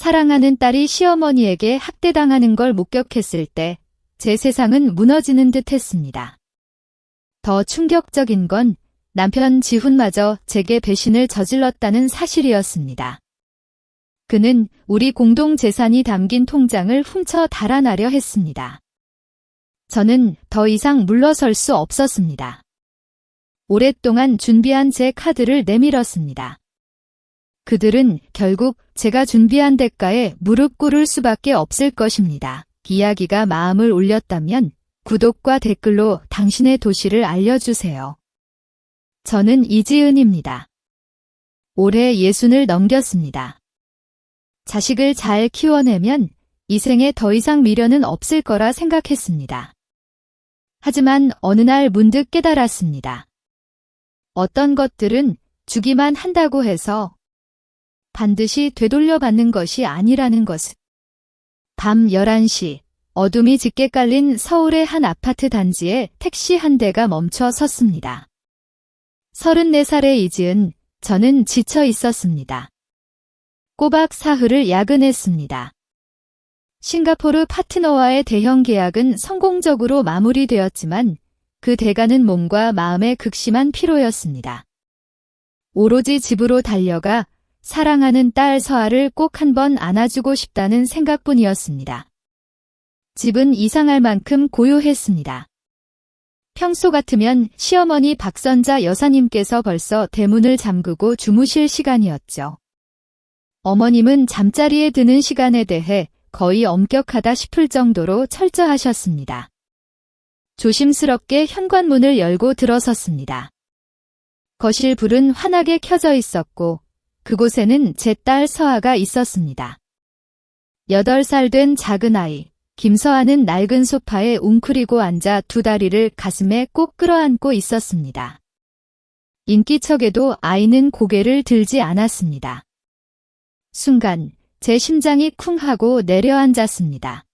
사랑하는 딸이 시어머니에게 학대당하는 걸 목격했을 때 제 세상은 무너지는 듯 했습니다. 더 충격적인 건 남편 지훈마저 제게 배신을 저질렀다는 사실이었습니다. 그는 우리 공동 재산이 담긴 통장을 훔쳐 달아나려 했습니다. 저는 더 이상 물러설 수 없었습니다. 오랫동안 준비한 제 카드를 내밀었습니다. 그들은 결국 제가 준비한 대가에 무릎 꿇을 수밖에 없을 것입니다. 이야기가 마음을 울렸다면 구독과 댓글로 당신의 도시를 알려주세요. 저는 이지은입니다. 올해 60을 넘겼습니다. 자식을 잘 키워내면 이 생에 더 이상 미련은 없을 거라 생각했습니다. 하지만 어느 날 문득 깨달았습니다. 어떤 것들은 주기만 한다고 해서 반드시 되돌려받는 것이 아니라는 것을. 밤 11시, 어둠이 짙게 깔린 서울의 한 아파트 단지에 택시 한 대가 멈춰 섰습니다. 34살의 이지은, 저는 지쳐 있었습니다. 꼬박 사흘을 야근했습니다. 싱가포르 파트너와의 대형 계약은 성공적으로 마무리되었지만 그 대가는 몸과 마음의 극심한 피로였습니다. 오로지 집으로 달려가 사랑하는 딸 서아를 꼭 한번 안아주고 싶다는 생각뿐이었습니다. 집은 이상할 만큼 고요했습니다. 평소 같으면 시어머니 박선자 여사님께서 벌써 대문을 잠그고 주무실 시간이었죠. 어머님은 잠자리에 드는 시간에 대해 거의 엄격하다 싶을 정도로 철저하셨습니다. 조심스럽게 현관문을 열고 들어섰습니다. 거실 불은 환하게 켜져 있었고 그곳에는 제 딸 서아가 있었습니다. 8살 된 작은 아이, 김서아는 낡은 소파에 웅크리고 앉아 두 다리를 가슴에 꼭 끌어안고 있었습니다. 인기척에도 아이는 고개를 들지 않았습니다. 순간 제 심장이 쿵 하고 내려앉았습니다.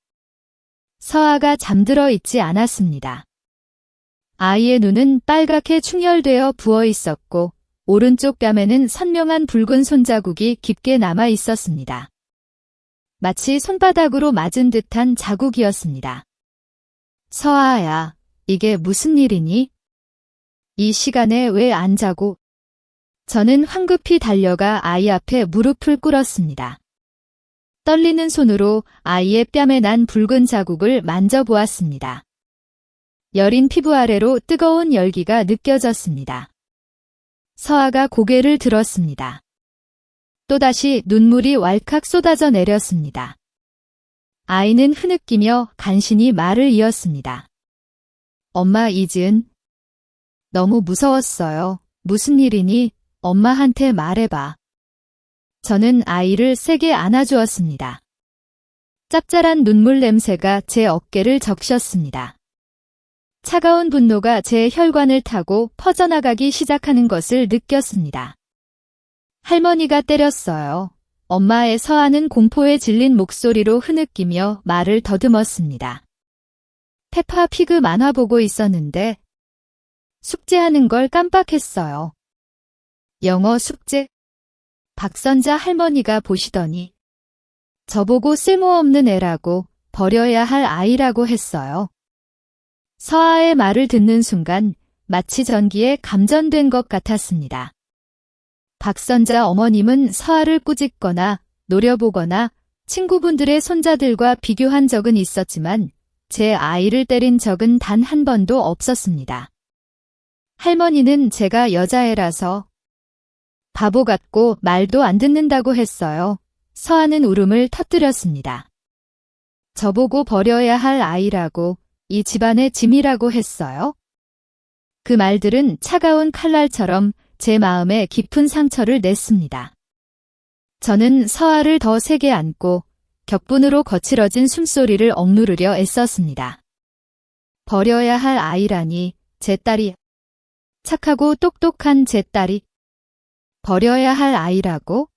서아가 잠들어 있지 않았습니다. 아이의 눈은 빨갛게 충혈되어 부어 있었고 오른쪽 뺨에는 선명한 붉은 손자국이 깊게 남아 있었습니다. 마치 손바닥으로 맞은 듯한 자국이었습니다. 서아야, 이게 무슨 일이니? 이 시간에 왜 안 자고? 저는 황급히 달려가 아이 앞에 무릎을 꿇었습니다. 떨리는 손으로 아이의 뺨에 난 붉은 자국을 만져보았습니다. 여린 피부 아래로 뜨거운 열기가 느껴졌습니다. 서아가 고개를 들었습니다. 또다시 눈물이 왈칵 쏟아져 내렸습니다. 아이는 흐느끼며 간신히 말을 이었습니다. 엄마 이지은, 너무 무서웠어요. 무슨 일이니? 엄마한테 말해봐. 저는 아이를 세게 안아주었습니다. 짭짤한 눈물 냄새가 제 어깨를 적셨습니다. 차가운 분노가 제 혈관을 타고 퍼져나가기 시작하는 것을 느꼈습니다. 할머니가 때렸어요. 엄마의 서아는 공포에 질린 목소리로 흐느끼며 말을 더듬었습니다. 페파 피그 만화 보고 있었는데 숙제하는 걸 깜빡했어요. 영어 숙제? 박선자 할머니가 보시더니 저보고 쓸모없는 애라고 버려야 할 아이라고 했어요. 서아의 말을 듣는 순간 마치 전기에 감전된 것 같았습니다. 박선자 어머님은 서아를 꾸짖거나 노려보거나 친구분들의 손자들과 비교한 적은 있었지만 제 아이를 때린 적은 단 한 번도 없었습니다. 할머니는 제가 여자애라서 바보 같고 말도 안 듣는다고 했어요. 서아는 울음을 터뜨렸습니다. 저보고 버려야 할 아이라고, 이 집안의 짐이라고 했어요? 그 말들은 차가운 칼날처럼 제 마음에 깊은 상처를 냈습니다. 저는 서아를 더 세게 안고 격분으로 거칠어진 숨소리를 억누르려 애썼습니다. 버려야 할 아이라니, 제 딸이, 착하고 똑똑한 제 딸이 버려야 할 아이라고?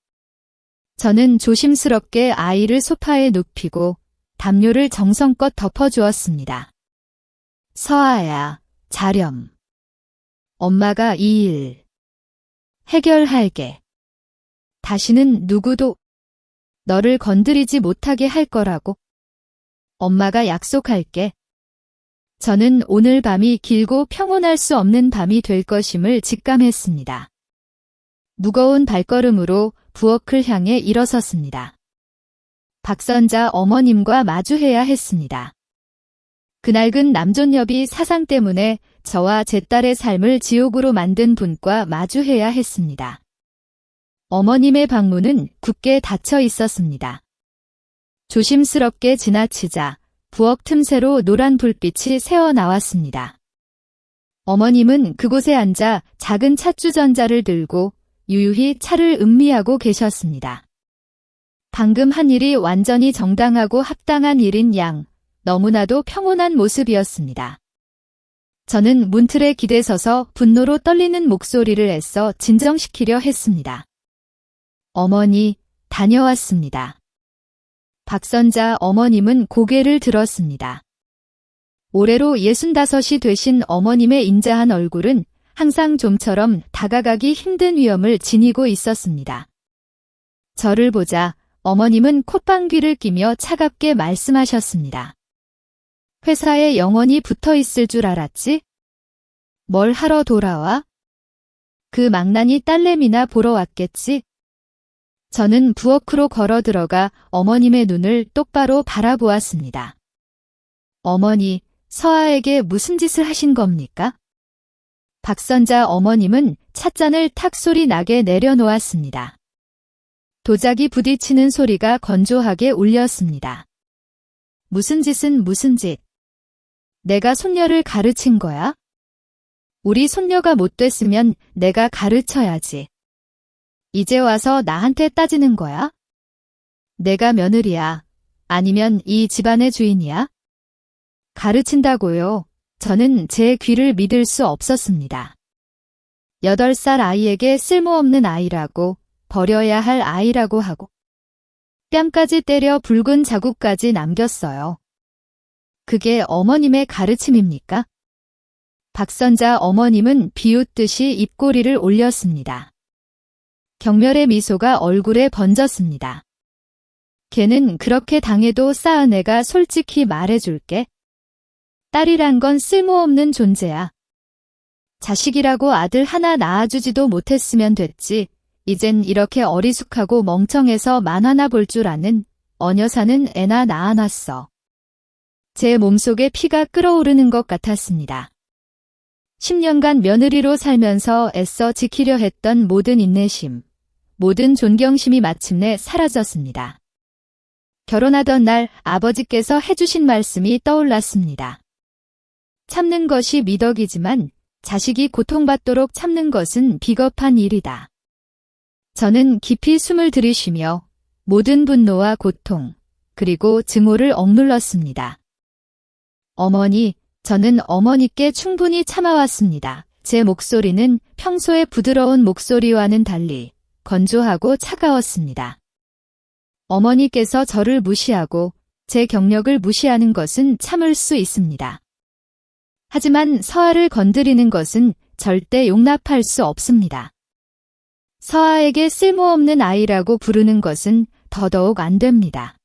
저는 조심스럽게 아이를 소파에 눕히고 담요를 정성껏 덮어주었습니다. 서아야, 자렴. 엄마가 이 일 해결할게. 다시는 누구도 너를 건드리지 못하게 할 거라고. 엄마가 약속할게. 저는 오늘 밤이 길고 평온할 수 없는 밤이 될 것임을 직감했습니다. 무거운 발걸음으로 부엌을 향해 일어섰습니다. 박선자 어머님과 마주해야 했습니다. 그낡은 남존여비 사상 때문에 저와 제 딸의 삶을 지옥으로 만든 분과 마주해야 했습니다. 어머님의 방문은 굳게 닫혀 있었습니다. 조심스럽게 지나치자 부엌 틈새로 노란 불빛이 새어나왔습니다. 어머님은 그곳에 앉아 작은 찻주전자를 들고 유유히 차를 음미하고 계셨습니다. 방금 한 일이 완전히 정당하고 합당한 일인 양 너무나도 평온한 모습이었습니다. 저는 문틀에 기대서서 분노로 떨리는 목소리를 애써 진정시키려 했습니다. 어머니, 다녀왔습니다. 박선자 어머님은 고개를 들었습니다. 올해로 65이 되신 어머님의 인자한 얼굴은 항상 좀처럼 다가가기 힘든 위험을 지니고 있었습니다. 저를 보자 어머님은 콧방귀를 끼며 차갑게 말씀하셨습니다. 회사에 영원히 붙어 있을 줄 알았지? 뭘 하러 돌아와? 그 망나니 딸내미나 보러 왔겠지? 저는 부엌으로 걸어 들어가 어머님의 눈을 똑바로 바라보았습니다. 어머니, 서아에게 무슨 짓을 하신 겁니까? 박선자 어머님은 찻잔을 탁 소리 나게 내려놓았습니다. 도자기 부딪히는 소리가 건조하게 울렸습니다. 무슨 짓은 무슨 짓? 내가 손녀를 가르친 거야? 우리 손녀가 못 됐으면 내가 가르쳐야지. 이제 와서 나한테 따지는 거야? 내가 며느리야? 아니면 이 집안의 주인이야? 가르친다고요. 저는 제 귀를 믿을 수 없었습니다. 8살 아이에게 쓸모없는 아이라고, 버려야 할 아이라고 하고 뺨까지 때려 붉은 자국까지 남겼어요. 그게 어머님의 가르침입니까? 박선자 어머님은 비웃듯이 입꼬리를 올렸습니다. 경멸의 미소가 얼굴에 번졌습니다. 걔는 그렇게 당해도 쌓은 애가 솔직히 말해줄게. 딸이란 건 쓸모없는 존재야. 자식이라고 아들 하나 낳아주지도 못했으면 됐지. 이젠 이렇게 어리숙하고 멍청해서 만화나 볼 줄 아는 어녀사는 애나 낳아놨어. 제 몸속에 피가 끓어오르는 것 같았습니다. 10년간 며느리로 살면서 애써 지키려 했던 모든 인내심, 모든 존경심이 마침내 사라졌습니다. 결혼하던 날 아버지께서 해주신 말씀이 떠올랐습니다. 참는 것이 미덕이지만 자식이 고통받도록 참는 것은 비겁한 일이다. 저는 깊이 숨을 들이쉬며 모든 분노와 고통, 그리고 증오를 억눌렀습니다. 어머니, 저는 어머니께 충분히 참아왔습니다. 제 목소리는 평소의 부드러운 목소리와는 달리 건조하고 차가웠습니다. 어머니께서 저를 무시하고 제 경력을 무시하는 것은 참을 수 있습니다. 하지만 서아를 건드리는 것은 절대 용납할 수 없습니다. 서아에게 쓸모없는 아이라고 부르는 것은 더더욱 안 됩니다.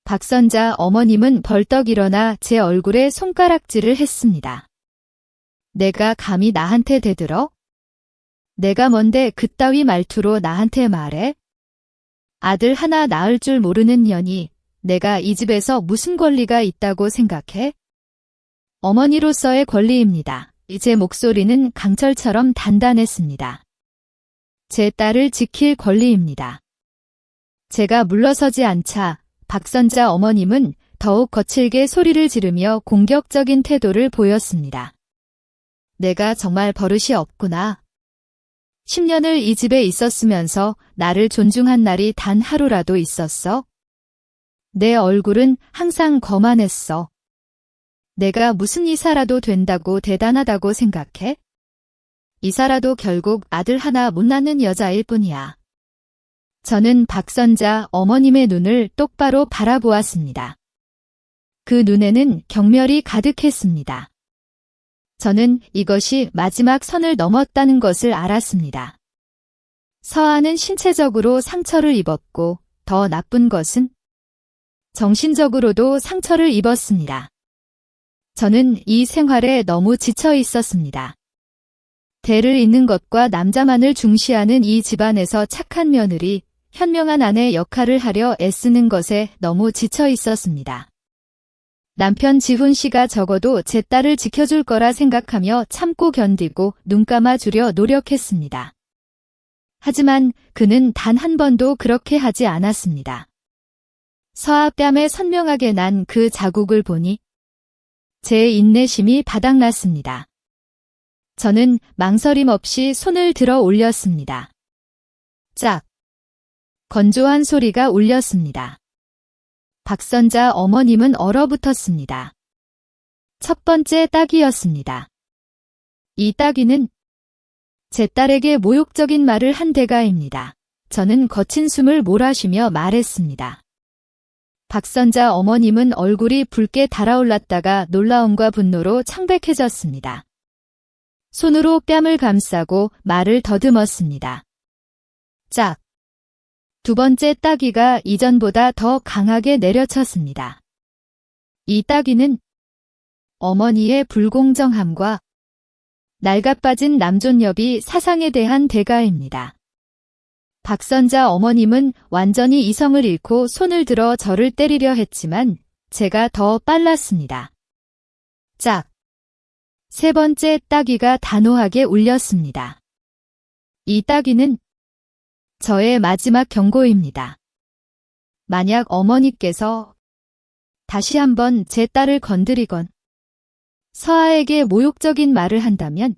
박선자 어머님은 벌떡 일어나 제 얼굴에 손가락질을 했습니다. 내가 감히 나한테 대들어? 내가 뭔데 그따위 말투로 나한테 말해? 아들 하나 낳을 줄 모르는 년이 내가 이 집에서 무슨 권리가 있다고 생각해? 어머니로서의 권리입니다. 제 목소리는 강철처럼 단단했습니다. 제 딸을 지킬 권리입니다. 제가 물러서지 않자 박선자 어머님은 더욱 거칠게 소리를 지르며 공격적인 태도를 보였습니다. 내가 정말 버릇이 없구나. 10년을 이 집에 있었으면서 나를 존중한 날이 단 하루라도 있었어? 내 얼굴은 항상 거만했어. 내가 무슨 이사라도 된다고 대단하다고 생각해? 이사라도 결국 아들 하나 못 낳는 여자일 뿐이야. 저는 박선자 어머님의 눈을 똑바로 바라보았습니다. 그 눈에는 경멸이 가득했습니다. 저는 이것이 마지막 선을 넘었다는 것을 알았습니다. 서아는 신체적으로 상처를 입었고 더 나쁜 것은 정신적으로도 상처를 입었습니다. 저는 이 생활에 너무 지쳐 있었습니다. 대를 잇는 것과 남자만을 중시하는 이 집안에서 착한 며느리, 현명한 아내 역할을 하려 애쓰는 것에 너무 지쳐 있었습니다. 남편 지훈 씨가 적어도 제 딸을 지켜줄 거라 생각하며 참고 견디고 눈 감아주려 노력했습니다. 하지만 그는 단 한 번도 그렇게 하지 않았습니다. 서아 뺨에 선명하게 난 그 자국을 보니 제 인내심이 바닥났습니다. 저는 망설임 없이 손을 들어 올렸습니다. 짝! 건조한 소리가 울렸습니다. 박선자 어머님은 얼어붙었습니다. 첫 번째 따귀였습니다. 이 따귀는 제 딸에게 모욕적인 말을 한 대가입니다. 저는 거친 숨을 몰아쉬며 말했습니다. 박선자 어머님은 얼굴이 붉게 달아올랐다가 놀라움과 분노로 창백해졌습니다. 손으로 뺨을 감싸고 말을 더듬었습니다. 짝! 두 번째 따귀가 이전보다 더 강하게 내려쳤습니다. 이 따귀는 어머니의 불공정함과 낡아빠진 남존여비 사상에 대한 대가입니다. 박선자 어머님은 완전히 이성을 잃고 손을 들어 저를 때리려 했지만 제가 더 빨랐습니다. 짝! 세 번째 따귀가 단호하게 울렸습니다. 이 따귀는 저의 마지막 경고입니다. 만약 어머니께서 다시 한번 제 딸을 건드리건 서아에게 모욕적인 말을 한다면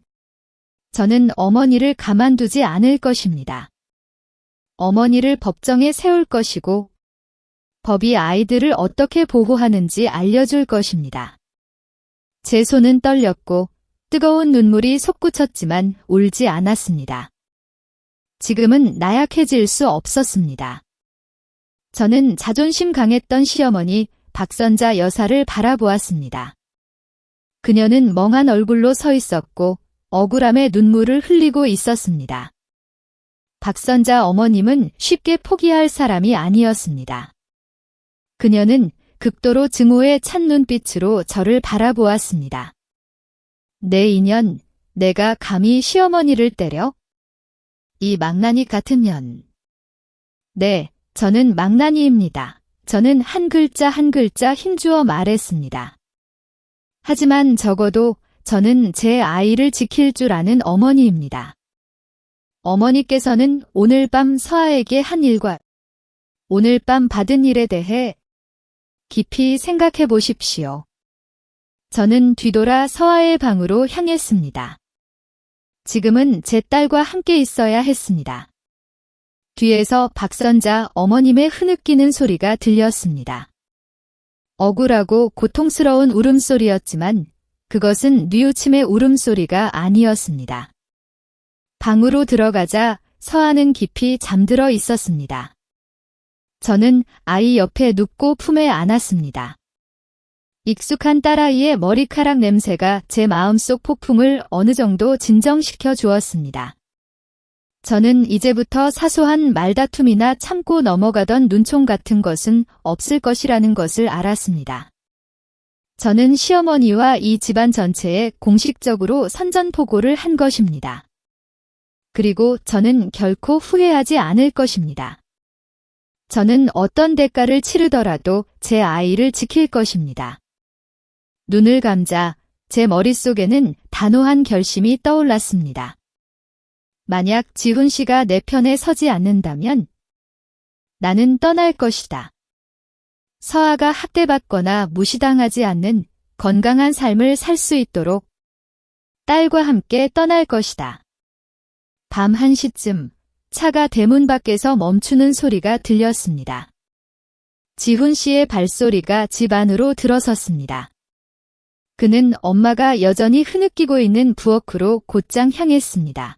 저는 어머니를 가만두지 않을 것입니다. 어머니를 법정에 세울 것이고 법이 아이들을 어떻게 보호하는지 알려줄 것입니다. 제 손은 떨렸고 뜨거운 눈물이 솟구쳤지만 울지 않았습니다. 지금은 나약해질 수 없었습니다. 저는 자존심 강했던 시어머니 박선자 여사를 바라보았습니다. 그녀는 멍한 얼굴로 서 있었고 억울함에 눈물을 흘리고 있었습니다. 박선자 어머님은 쉽게 포기할 사람이 아니었습니다. 그녀는 극도로 증오에 찬 눈빛으로 저를 바라보았습니다. 내 인연, 내가 감히 시어머니를 때려? 이 망나니 같은 년. 네, 저는 망나니입니다. 저는 한 글자 한 글자 힘주어 말했습니다. 하지만 적어도 저는 제 아이를 지킬 줄 아는 어머니입니다. 어머니께서는 오늘 밤 서아에게 한 일과 오늘 밤 받은 일에 대해 깊이 생각해 보십시오. 저는 뒤돌아 서아의 방으로 향했습니다. 지금은 제 딸과 함께 있어야 했습니다. 뒤에서 박선자 어머님의 흐느끼는 소리가 들렸습니다. 억울하고 고통스러운 울음소리였지만 그것은 뉘우침의 울음소리가 아니었습니다. 방으로 들어가자 서아는 깊이 잠들어 있었습니다. 저는 아이 옆에 눕고 품에 안았습니다. 익숙한 딸아이의 머리카락 냄새가 제 마음속 폭풍을 어느 정도 진정시켜 주었습니다. 저는 이제부터 사소한 말다툼이나 참고 넘어가던 눈총 같은 것은 없을 것이라는 것을 알았습니다. 저는 시어머니와 이 집안 전체에 공식적으로 선전포고를 한 것입니다. 그리고 저는 결코 후회하지 않을 것입니다. 저는 어떤 대가를 치르더라도 제 아이를 지킬 것입니다. 눈을 감자 제 머릿속에는 단호한 결심이 떠올랐습니다. 만약 지훈 씨가 내 편에 서지 않는다면 나는 떠날 것이다. 서아가 학대받거나 무시당하지 않는 건강한 삶을 살 수 있도록 딸과 함께 떠날 것이다. 밤 1시쯤 차가 대문 밖에서 멈추는 소리가 들렸습니다. 지훈 씨의 발소리가 집 안으로 들어섰습니다. 그는 엄마가 여전히 흐느끼고 있는 부엌으로 곧장 향했습니다.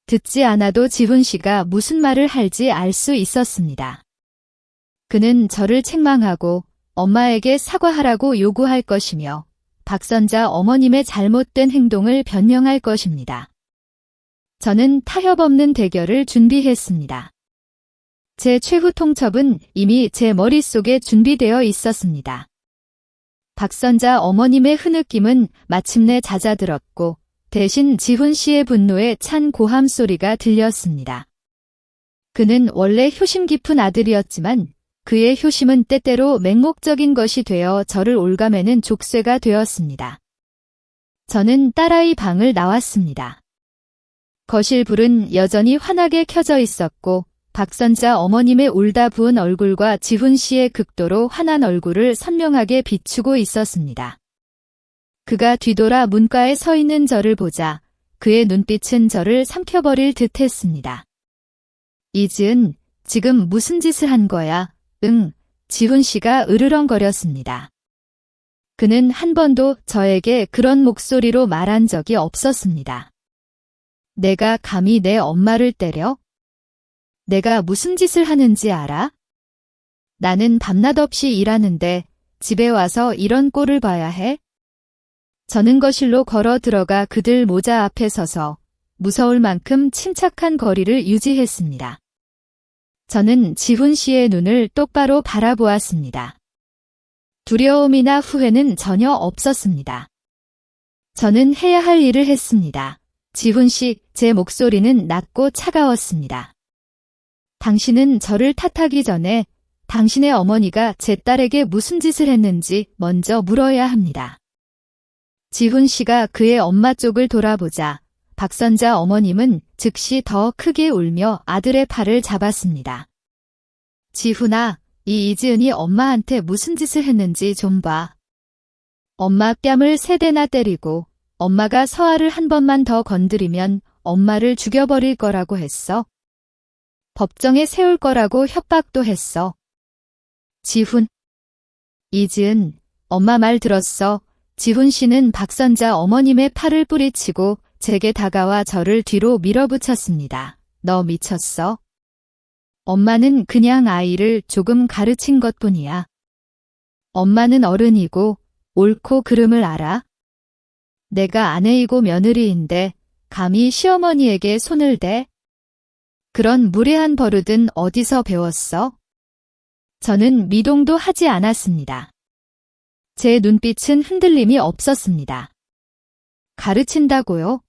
듣지 않아도 지훈 씨가 무슨 말을 할지 알 수 있었습니다. 그는 저를 책망하고 엄마에게 사과하라고 요구할 것이며 박선자 어머님의 잘못된 행동을 변명할 것입니다. 저는 타협 없는 대결을 준비했습니다. 제 최후 통첩은 이미 제 머릿속에 준비되어 있었습니다. 박선자 어머님의 흐느낌은 마침내 잦아들었고 대신 지훈 씨의 분노에 찬 고함 소리가 들렸습니다. 그는 원래 효심 깊은 아들이었지만 그의 효심은 때때로 맹목적인 것이 되어 저를 올가매는 족쇄가 되었습니다. 저는 딸아이 방을 나왔습니다. 거실 불은 여전히 환하게 켜져 있었고 박선자 어머님의 울다 부은 얼굴과 지훈 씨의 극도로 환한 얼굴을 선명하게 비추고 있었습니다. 그가 뒤돌아 문가에 서 있는 저를 보자 그의 눈빛은 저를 삼켜버릴 듯 했습니다. 이지은, 지금 무슨 짓을 한 거야? 응, 지훈 씨가 으르렁거렸습니다. 그는 한 번도 저에게 그런 목소리로 말한 적이 없었습니다. 내가 감히 내 엄마를 때려? 내가 무슨 짓을 하는지 알아? 나는 밤낮 없이 일하는데 집에 와서 이런 꼴을 봐야 해? 저는 거실로 걸어 들어가 그들 모자 앞에 서서 무서울 만큼 침착한 거리를 유지했습니다. 저는 지훈 씨의 눈을 똑바로 바라보았습니다. 두려움이나 후회는 전혀 없었습니다. 저는 해야 할 일을 했습니다. 지훈 씨, 제 목소리는 낮고 차가웠습니다. 당신은 저를 탓하기 전에 당신의 어머니가 제 딸에게 무슨 짓을 했는지 먼저 물어야 합니다. 지훈 씨가 그의 엄마 쪽을 돌아보자 박선자 어머님은 즉시 더 크게 울며 아들의 팔을 잡았습니다. 지훈아, 이 이지은이 엄마한테 무슨 짓을 했는지 좀 봐. 엄마 뺨을 3대나 때리고 엄마가 서아를 한 번만 더 건드리면 엄마를 죽여버릴 거라고 했어. 법정에 세울 거라고 협박도 했어. 지훈. 이지은, 엄마 말 들었어. 지훈 씨는 박선자 어머님의 팔을 뿌리치고 제게 다가와 저를 뒤로 밀어붙였습니다. 너 미쳤어? 엄마는 그냥 아이를 조금 가르친 것뿐이야. 엄마는 어른이고 옳고 그름을 알아. 내가 아내이고 며느리인데 감히 시어머니에게 손을 대? 그런 무례한 버릇은 어디서 배웠어? 저는 미동도 하지 않았습니다. 제 눈빛은 흔들림이 없었습니다. 가르친다고요?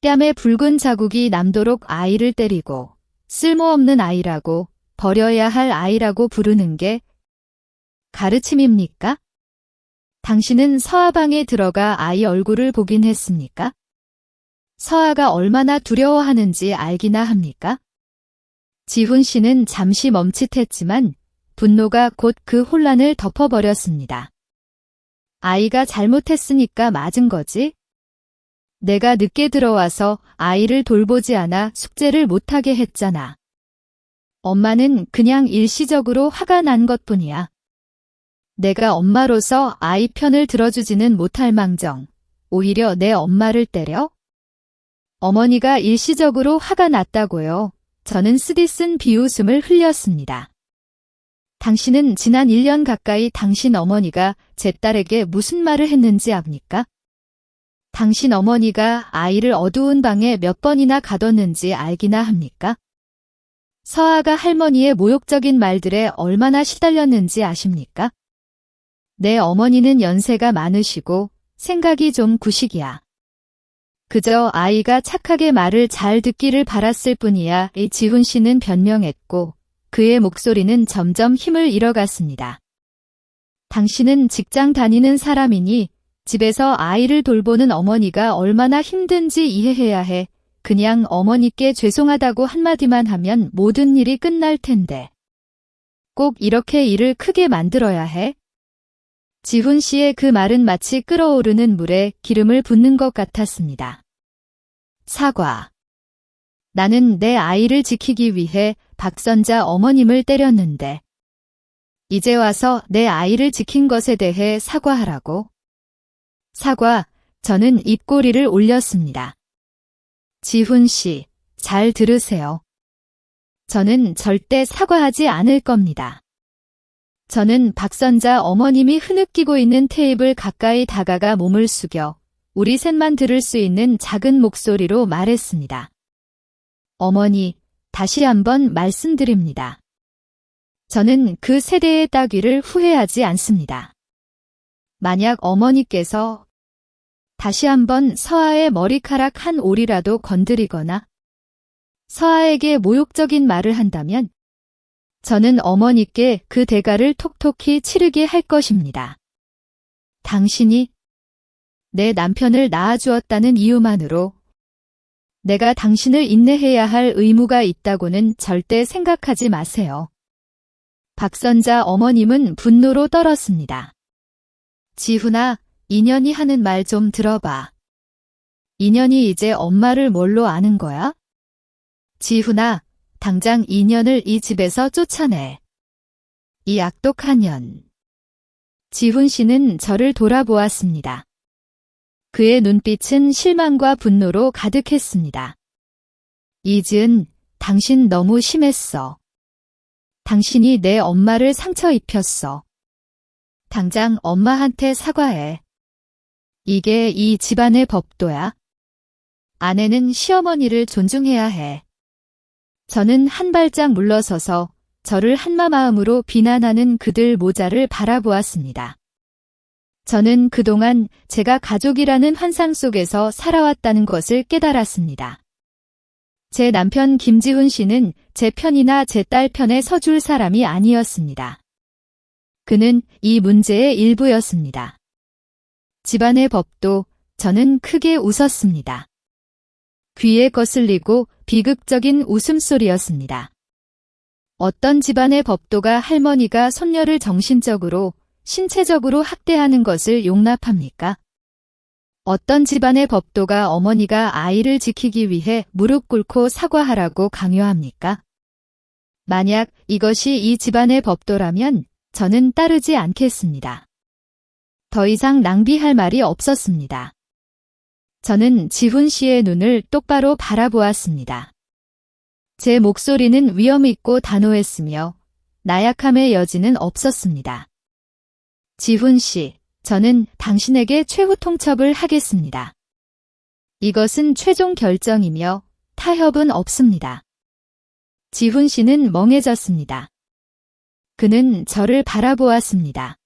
뺨에 붉은 자국이 남도록 아이를 때리고 쓸모없는 아이라고 버려야 할 아이라고 부르는 게 가르침입니까? 당신은 서아방에 들어가 아이 얼굴을 보긴 했습니까? 서아가 얼마나 두려워하는지 알기나 합니까? 지훈 씨는 잠시 멈칫했지만 분노가 곧 그 혼란을 덮어버렸습니다. 아이가 잘못했으니까 맞은 거지? 내가 늦게 들어와서 아이를 돌보지 않아 숙제를 못하게 했잖아. 엄마는 그냥 일시적으로 화가 난 것뿐이야. 내가 엄마로서 아이 편을 들어주지는 못할 망정, 오히려 내 엄마를 때려? 어머니가 일시적으로 화가 났다고요. 저는 쓰디쓴 비웃음을 흘렸습니다. 당신은 지난 1년 가까이 당신 어머니가 제 딸에게 무슨 말을 했는지 압니까? 당신 어머니가 아이를 어두운 방에 몇 번이나 가뒀는지 알기나 합니까? 서아가 할머니의 모욕적인 말들에 얼마나 시달렸는지 아십니까? 내 어머니는 연세가 많으시고 생각이 좀 구식이야. 그저 아이가 착하게 말을 잘 듣기를 바랐을 뿐이야. 이 지훈 씨는 변명했고 그의 목소리는 점점 힘을 잃어갔습니다. 당신은 직장 다니는 사람이니 집에서 아이를 돌보는 어머니가 얼마나 힘든지 이해해야 해. 그냥 어머니께 죄송하다고 한마디만 하면 모든 일이 끝날 텐데. 꼭 이렇게 일을 크게 만들어야 해? 지훈 씨의 그 말은 마치 끓어오르는 물에 기름을 붓는 것 같았습니다. 사과. 나는 내 아이를 지키기 위해 박선자 어머님을 때렸는데 이제 와서 내 아이를 지킨 것에 대해 사과하라고? 사과, 저는 입꼬리를 올렸습니다. 지훈 씨, 잘 들으세요. 저는 절대 사과하지 않을 겁니다. 저는 박선자 어머님이 흐느끼고 있는 테이블 가까이 다가가 몸을 숙여 우리 셋만 들을 수 있는 작은 목소리로 말했습니다. 어머니, 다시 한번 말씀드립니다. 저는 그 세대의 따귀를 후회하지 않습니다. 만약 어머니께서 다시 한번 서아의 머리카락 한 올이라도 건드리거나 서아에게 모욕적인 말을 한다면 저는 어머니께 그 대가를 톡톡히 치르게 할 것입니다. 당신이 내 남편을 낳아주었다는 이유만으로 내가 당신을 인내해야 할 의무가 있다고는 절대 생각하지 마세요. 박선자 어머님은 분노로 떨었습니다. 지훈아, 인연이 하는 말 좀 들어봐. 인연이 이제 엄마를 뭘로 아는 거야? 지훈아, 당장 인연을 이 집에서 쫓아내. 이 악독한 년. 지훈 씨는 저를 돌아보았습니다. 그의 눈빛은 실망과 분노로 가득했습니다. 이지은, 당신 너무 심했어. 당신이 내 엄마를 상처 입혔어. 당장 엄마한테 사과해. 이게 이 집안의 법도야. 아내는 시어머니를 존중해야 해. 저는 한 발짝 물러서서 저를 한마마음으로 비난하는 그들 모자를 바라보았습니다. 저는 그동안 제가 가족이라는 환상 속에서 살아왔다는 것을 깨달았습니다. 제 남편 김지훈 씨는 제 편이나 제 딸 편에 서줄 사람이 아니었습니다. 그는 이 문제의 일부였습니다. 집안의 법도. 저는 크게 웃었습니다. 귀에 거슬리고 비극적인 웃음소리였습니다. 어떤 집안의 법도가 할머니가 손녀를 정신적으로, 신체적으로 학대하는 것을 용납합니까? 어떤 집안의 법도가 어머니가 아이를 지키기 위해 무릎 꿇고 사과하라고 강요합니까? 만약 이것이 이 집안의 법도라면 저는 따르지 않겠습니다. 더 이상 낭비할 말이 없었습니다. 저는 지훈 씨의 눈을 똑바로 바라보았습니다. 제 목소리는 위엄있고 단호했으며 나약함의 여지는 없었습니다. 지훈 씨, 저는 당신에게 최후 통첩을 하겠습니다. 이것은 최종 결정이며 타협은 없습니다. 지훈 씨는 멍해졌습니다. 그는 저를 바라보았습니다.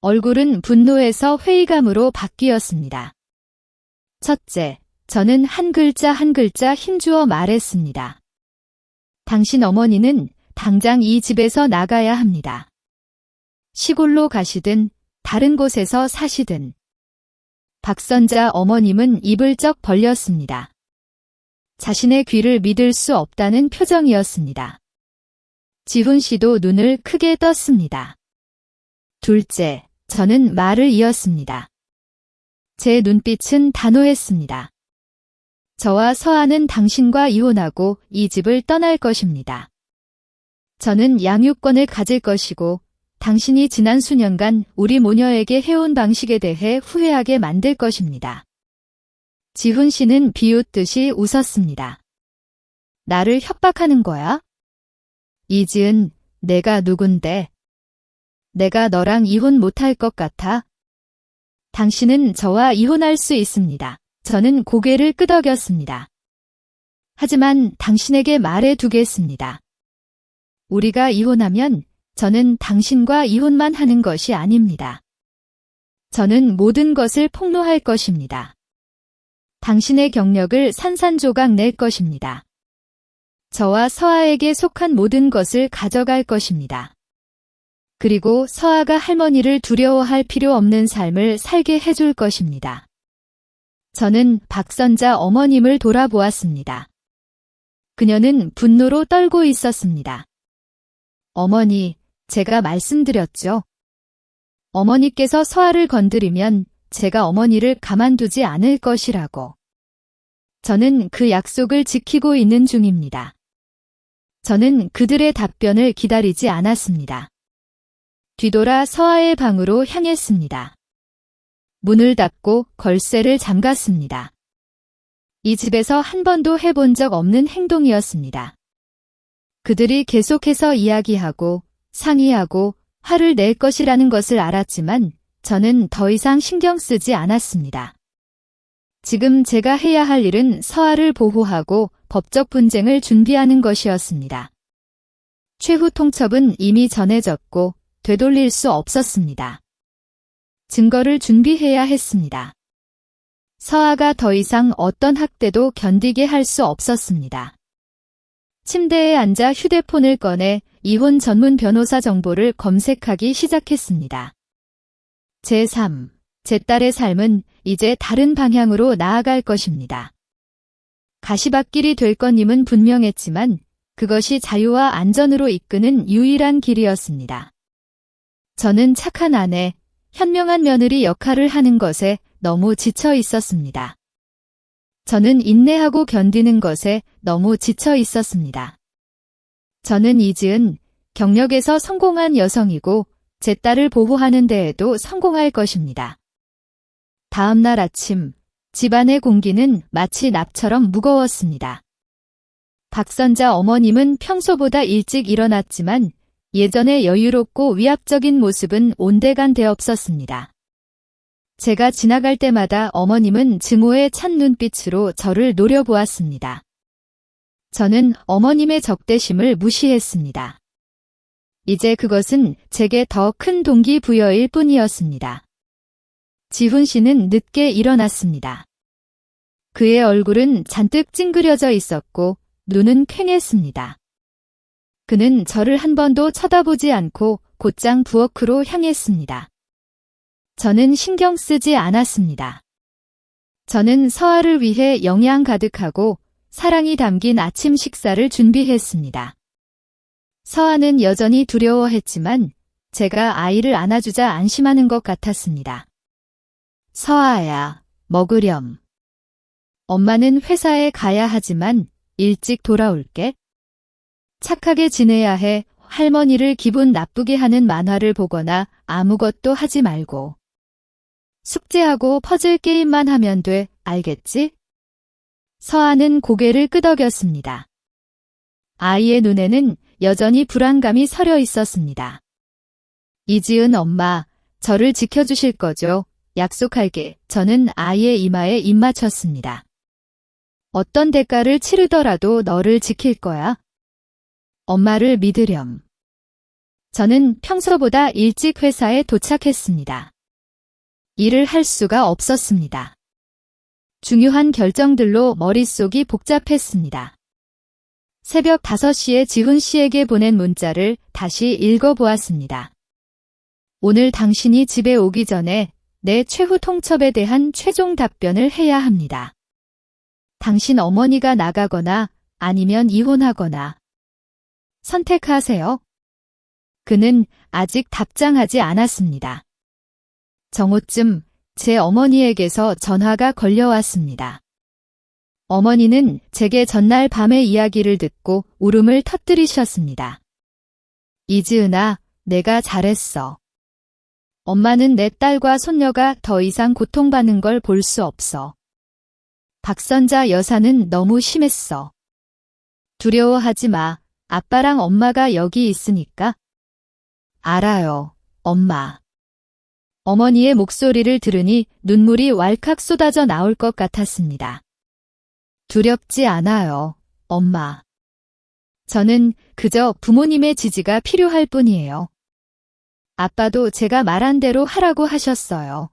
얼굴은 분노에서 회의감으로 바뀌었습니다. 첫째, 저는 한 글자 한 글자 힘주어 말했습니다. 당신 어머니는 당장 이 집에서 나가야 합니다. 시골로 가시든 다른 곳에서 사시든. 박선자 어머님은 입을 쩍 벌렸습니다. 자신의 귀를 믿을 수 없다는 표정이었습니다. 지훈 씨도 눈을 크게 떴습니다. 둘째, 저는 말을 이었습니다. 제 눈빛은 단호했습니다. 저와 서아는 당신과 이혼하고 이 집을 떠날 것입니다. 저는 양육권을 가질 것이고 당신이 지난 수년간 우리 모녀에게 해온 방식에 대해 후회하게 만들 것입니다. 지훈 씨는 비웃듯이 웃었습니다. 나를 협박하는 거야? 이지은, 내가 누군데? 내가 너랑 이혼 못할 것 같아? 당신은 저와 이혼할 수 있습니다. 저는 고개를 끄덕였습니다. 하지만 당신에게 말해 두겠습니다. 우리가 이혼하면 저는 당신과 이혼만 하는 것이 아닙니다. 저는 모든 것을 폭로할 것입니다. 당신의 경력을 산산조각 낼 것입니다. 저와 서아에게 속한 모든 것을 가져갈 것입니다. 그리고 서아가 할머니를 두려워할 필요 없는 삶을 살게 해줄 것입니다. 저는 박선자 어머님을 돌아보았습니다. 그녀는 분노로 떨고 있었습니다. 어머니, 제가 말씀드렸죠. 어머니께서 서아를 건드리면 제가 어머니를 가만두지 않을 것이라고. 저는 그 약속을 지키고 있는 중입니다. 저는 그들의 답변을 기다리지 않았습니다. 뒤돌아 서아의 방으로 향했습니다. 문을 닫고 걸쇠를 잠갔습니다. 이 집에서 한 번도 해본 적 없는 행동이었습니다. 그들이 계속해서 이야기하고 상의하고 화를 낼 것이라는 것을 알았지만 저는 더 이상 신경 쓰지 않았습니다. 지금 제가 해야 할 일은 서아를 보호하고 법적 분쟁을 준비하는 것이었습니다. 최후 통첩은 이미 정해졌고 되돌릴 수 없었습니다. 증거를 준비해야 했습니다. 서아가 더 이상 어떤 학대도 견디게 할 수 없었습니다. 침대에 앉아 휴대폰을 꺼내 이혼 전문 변호사 정보를 검색하기 시작했습니다. 제3. 제 딸의 삶은 이제 다른 방향으로 나아갈 것입니다. 가시밭길이 될 것임은 분명했지만 그것이 자유와 안전으로 이끄는 유일한 길이었습니다. 저는 착한 아내, 현명한 며느리 역할을 하는 것에 너무 지쳐 있었습니다. 저는 인내하고 견디는 것에 너무 지쳐 있었습니다. 저는 이지은, 경력에서 성공한 여성이고 제 딸을 보호하는 데에도 성공할 것입니다. 다음 날 아침, 집안의 공기는 마치 납처럼 무거웠습니다. 박선자 어머님은 평소보다 일찍 일어났지만 예전의 여유롭고 위압적인 모습은 온데간데 없었습니다. 제가 지나갈 때마다 어머님은 증오의 찬 눈빛으로 저를 노려보았습니다. 저는 어머님의 적대심을 무시했습니다. 이제 그것은 제게 더 큰 동기부여일 뿐이었습니다. 지훈 씨는 늦게 일어났습니다. 그의 얼굴은 잔뜩 찡그려져 있었고 눈은 퀭했습니다. 그는 저를 한 번도 쳐다보지 않고 곧장 부엌으로 향했습니다. 저는 신경 쓰지 않았습니다. 저는 서아를 위해 영양 가득하고 사랑이 담긴 아침 식사를 준비했습니다. 서아는 여전히 두려워했지만 제가 아이를 안아주자 안심하는 것 같았습니다. 서아야, 먹으렴. 엄마는 회사에 가야 하지만 일찍 돌아올게. 착하게 지내야 해. 할머니를 기분 나쁘게 하는 만화를 보거나 아무것도 하지 말고. 숙제하고 퍼즐 게임만 하면 돼. 알겠지? 서아는 고개를 끄덕였습니다. 아이의 눈에는 여전히 불안감이 서려 있었습니다. 이지은 엄마, 저를 지켜주실 거죠? 약속할게. 저는 아이의 이마에 입 맞췄습니다. 어떤 대가를 치르더라도 너를 지킬 거야. 엄마를 믿으렴. 저는 평소보다 일찍 회사에 도착했습니다. 일을 할 수가 없었습니다. 중요한 결정들로 머릿속이 복잡했습니다. 새벽 5시에 지훈 씨에게 보낸 문자를 다시 읽어보았습니다. 오늘 당신이 집에 오기 전에 내 최후 통첩에 대한 최종 답변을 해야 합니다. 당신 어머니가 나가거나 아니면 이혼하거나 선택하세요. 그는 아직 답장하지 않았습니다. 정오쯤 제 어머니에게서 전화가 걸려왔습니다. 어머니는 제게 전날 밤의 이야기를 듣고 울음을 터뜨리셨습니다. 이지은아, 내가 잘했어. 엄마는 내 딸과 손녀가 더 이상 고통받는 걸 볼 수 없어. 박선자 여사는 너무 심했어. 두려워하지 마. 아빠랑 엄마가 여기 있으니까. 알아요, 엄마. 어머니의 목소리를 들으니 눈물이 왈칵 쏟아져 나올 것 같았습니다. 두렵지 않아요, 엄마. 저는 그저 부모님의 지지가 필요할 뿐이에요. 아빠도 제가 말한 대로 하라고 하셨어요.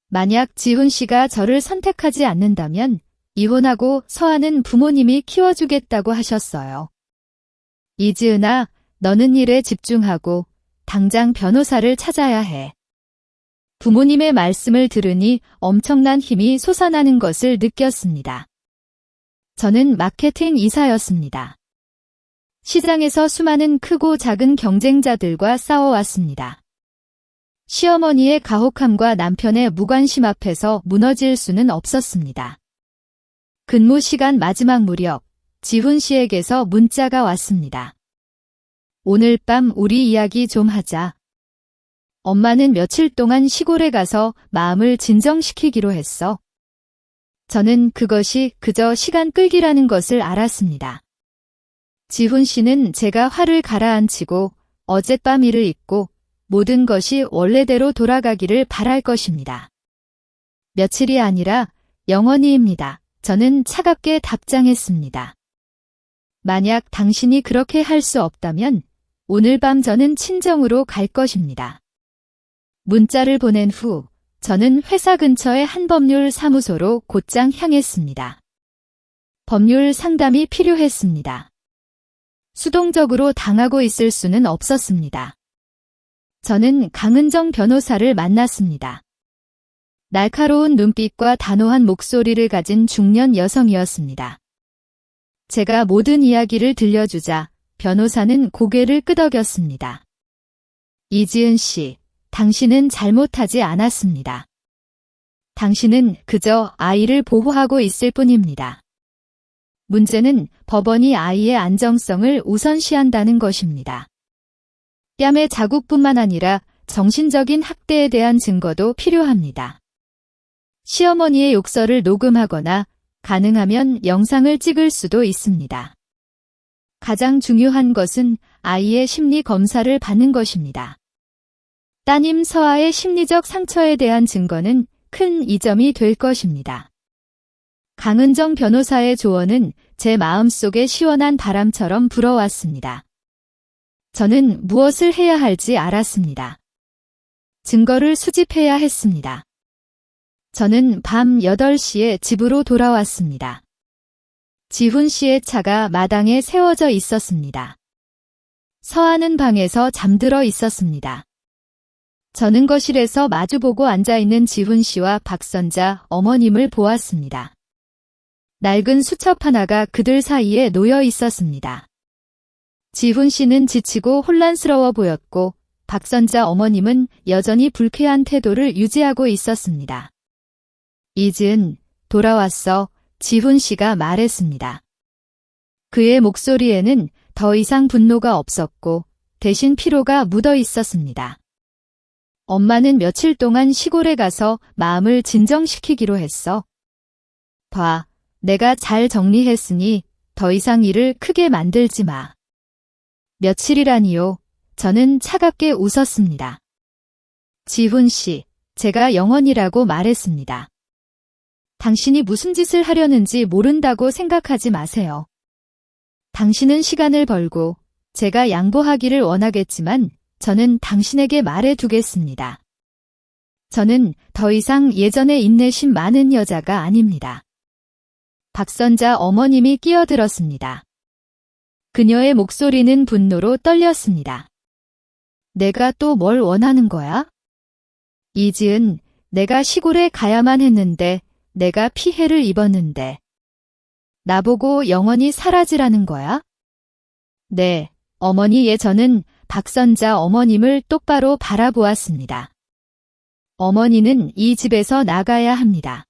만약 지훈 씨가 저를 선택하지 않는다면 이혼하고 서아는 부모님이 키워주겠다고 하셨어요. 이지은아, 너는 일에 집중하고 당장 변호사를 찾아야 해. 부모님의 말씀을 들으니 엄청난 힘이 솟아나는 것을 느꼈습니다. 저는 마케팅 이사였습니다. 시장에서 수많은 크고 작은 경쟁자들과 싸워왔습니다. 시어머니의 가혹함과 남편의 무관심 앞에서 무너질 수는 없었습니다. 근무 시간 마지막 무렵, 지훈 씨에게서 문자가 왔습니다. 오늘 밤 우리 이야기 좀 하자. 엄마는 며칠 동안 시골에 가서 마음을 진정시키기로 했어. 저는 그것이 그저 시간 끌기라는 것을 알았습니다. 지훈 씨는 제가 화를 가라앉히고 어젯밤 일을 잊고 모든 것이 원래대로 돌아가기를 바랄 것입니다. 며칠이 아니라 영원히입니다. 저는 차갑게 답장했습니다. 만약 당신이 그렇게 할 수 없다면 오늘 밤 저는 친정으로 갈 것입니다. 문자를 보낸 후 저는 회사 근처의 한 법률 사무소로 곧장 향했습니다. 법률 상담이 필요했습니다. 수동적으로 당하고 있을 수는 없었습니다. 저는 강은정 변호사를 만났습니다. 날카로운 눈빛과 단호한 목소리를 가진 중년 여성이었습니다. 제가 모든 이야기를 들려주자 변호사는 고개를 끄덕였습니다. 이지은 씨, 당신은 잘못하지 않았습니다. 당신은 그저 아이를 보호하고 있을 뿐입니다. 문제는 법원이 아이의 안정성을 우선시한다는 것입니다. 뺨의 자국뿐만 아니라 정신적인 학대에 대한 증거도 필요합니다. 시어머니의 욕설을 녹음하거나 가능하면 영상을 찍을 수도 있습니다. 가장 중요한 것은 아이의 심리 검사를 받는 것입니다. 따님 서아의 심리적 상처에 대한 증거는 큰 이점이 될 것입니다. 강은정 변호사의 조언은 제 마음속에 시원한 바람처럼 불어왔습니다. 저는 무엇을 해야 할지 알았습니다. 증거를 수집해야 했습니다. 저는 밤 8시에 집으로 돌아왔습니다. 지훈 씨의 차가 마당에 세워져 있었습니다. 서아는 방에서 잠들어 있었습니다. 저는 거실에서 마주보고 앉아있는 지훈 씨와 박선자 어머님을 보았습니다. 낡은 수첩 하나가 그들 사이에 놓여 있었습니다. 지훈 씨는 지치고 혼란스러워 보였고 박선자 어머님은 여전히 불쾌한 태도를 유지하고 있었습니다. 이지은, 돌아왔어. 지훈 씨가 말했습니다. 그의 목소리에는 더 이상 분노가 없었고 대신 피로가 묻어 있었습니다. 엄마는 며칠 동안 시골에 가서 마음을 진정시키기로 했어. 봐, 내가 잘 정리했으니 더 이상 일을 크게 만들지 마. 며칠이라니요. 저는 차갑게 웃었습니다. 지훈 씨, 제가 영원이라고 말했습니다. 당신이 무슨 짓을 하려는지 모른다고 생각하지 마세요. 당신은 시간을 벌고 제가 양보하기를 원하겠지만 저는 당신에게 말해두겠습니다. 저는 더 이상 예전에 인내심 많은 여자가 아닙니다. 박선자 어머님이 끼어들었습니다. 그녀의 목소리는 분노로 떨렸습니다. 내가 또 뭘 원하는 거야? 이지은, 내가 시골에 가야만 했는데 내가 피해를 입었는데 나보고 영원히 사라지라는 거야? 네, 어머니. 저는 박선자 어머님을 똑바로 바라보았습니다. 어머니는 이 집에서 나가야 합니다.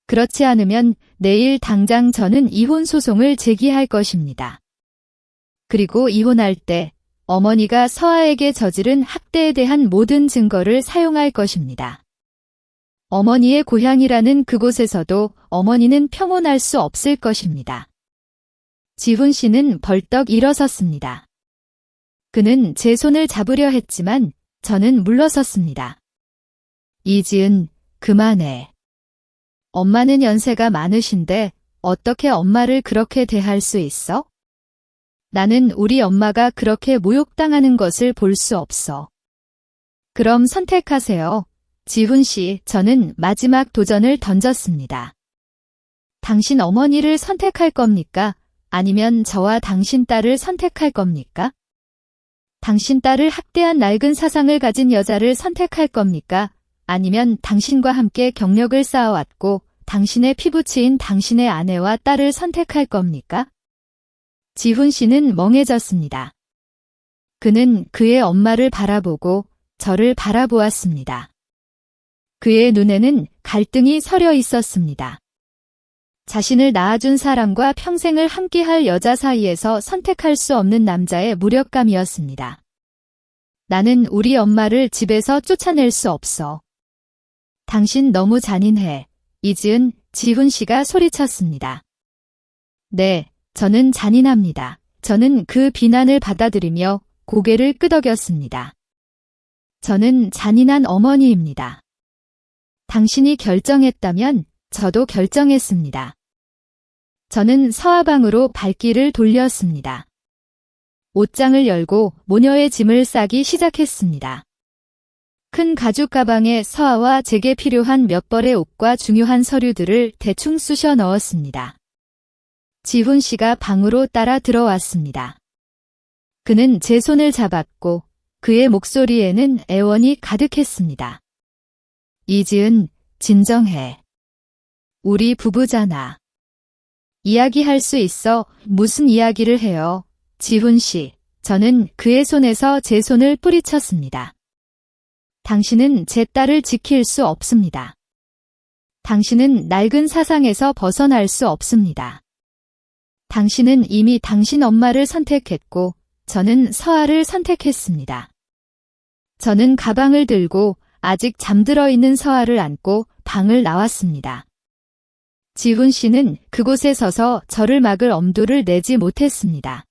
그렇지 않으면 내일 당장 저는 이혼 소송을 제기할 것입니다. 그리고 이혼할 때 어머니가 서아에게 저지른 학대에 대한 모든 증거를 사용할 것입니다. 어머니의 고향이라는 그곳에서도 어머니는 평온할 수 없을 것입니다. 지훈 씨는 벌떡 일어섰습니다. 그는 제 손을 잡으려 했지만 저는 물러섰습니다. 이지은, 그만해. 엄마는 연세가 많으신데 어떻게 엄마를 그렇게 대할 수 있어? 나는 우리 엄마가 그렇게 모욕당하는 것을 볼 수 없어. 그럼 선택하세요. 지훈 씨, 저는 마지막 도전을 던졌습니다. 당신 어머니를 선택할 겁니까? 아니면 저와 당신 딸을 선택할 겁니까? 당신 딸을 학대한 낡은 사상을 가진 여자를 선택할 겁니까? 아니면 당신과 함께 경력을 쌓아왔고 당신의 피부치인 당신의 아내와 딸을 선택할 겁니까? 지훈 씨는 멍해졌습니다. 그는 그의 엄마를 바라보고 저를 바라보았습니다. 그의 눈에는 갈등이 서려 있었습니다. 자신을 낳아준 사람과 평생을 함께할 여자 사이에서 선택할 수 없는 남자의 무력감이었습니다. 나는 우리 엄마를 집에서 쫓아낼 수 없어. 당신 너무 잔인해. 이지은, 지훈 씨가 소리쳤습니다. 네, 저는 잔인합니다. 저는 그 비난을 받아들이며 고개를 끄덕였습니다. 저는 잔인한 어머니입니다. 당신이 결정했다면 저도 결정했습니다. 저는 서화방으로 발길을 돌렸습니다. 옷장을 열고 모녀의 짐을 싸기 시작했습니다. 큰 가죽 가방에 서화와 제게 필요한 몇 벌의 옷과 중요한 서류들을 대충 쑤셔 넣었습니다. 지훈 씨가 방으로 따라 들어왔습니다. 그는 제 손을 잡았고 그의 목소리에는 애원이 가득했습니다. 이지은, 진정해. 우리 부부잖아. 이야기할 수 있어. 무슨 이야기를 해요? 지훈 씨. 저는 그의 손에서 제 손을 뿌리쳤습니다. 당신은 제 딸을 지킬 수 없습니다. 당신은 낡은 사상에서 벗어날 수 없습니다. 당신은 이미 당신 엄마를 선택했고 저는 서아를 선택했습니다. 저는 가방을 들고 아직 잠들어 있는 서아를 안고 방을 나왔습니다. 지훈 씨는 그곳에 서서 저를 막을 엄두를 내지 못했습니다.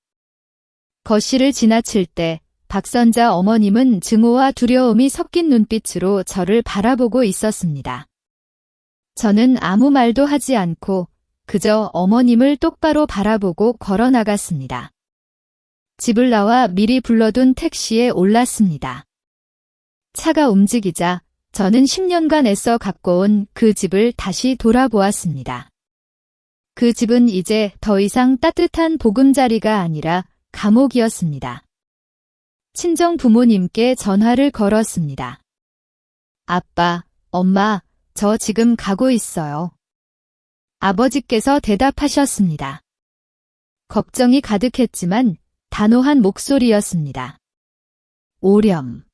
거실을 지나칠 때 박선자 어머님은 증오와 두려움이 섞인 눈빛으로 저를 바라보고 있었습니다. 저는 아무 말도 하지 않고 그저 어머님을 똑바로 바라보고 걸어 나갔습니다. 집을 나와 미리 불러둔 택시에 올랐습니다. 차가 움직이자 저는 10년간 애써 가꿔온 그 집을 다시 돌아보았습니다. 그 집은 이제 더 이상 따뜻한 보금자리가 아니라 감옥이었습니다. 친정 부모님께 전화를 걸었습니다. 아빠, 엄마, 저 지금 가고 있어요. 아버지께서 대답하셨습니다. 걱정이 가득했지만 단호한 목소리였습니다. 오렴.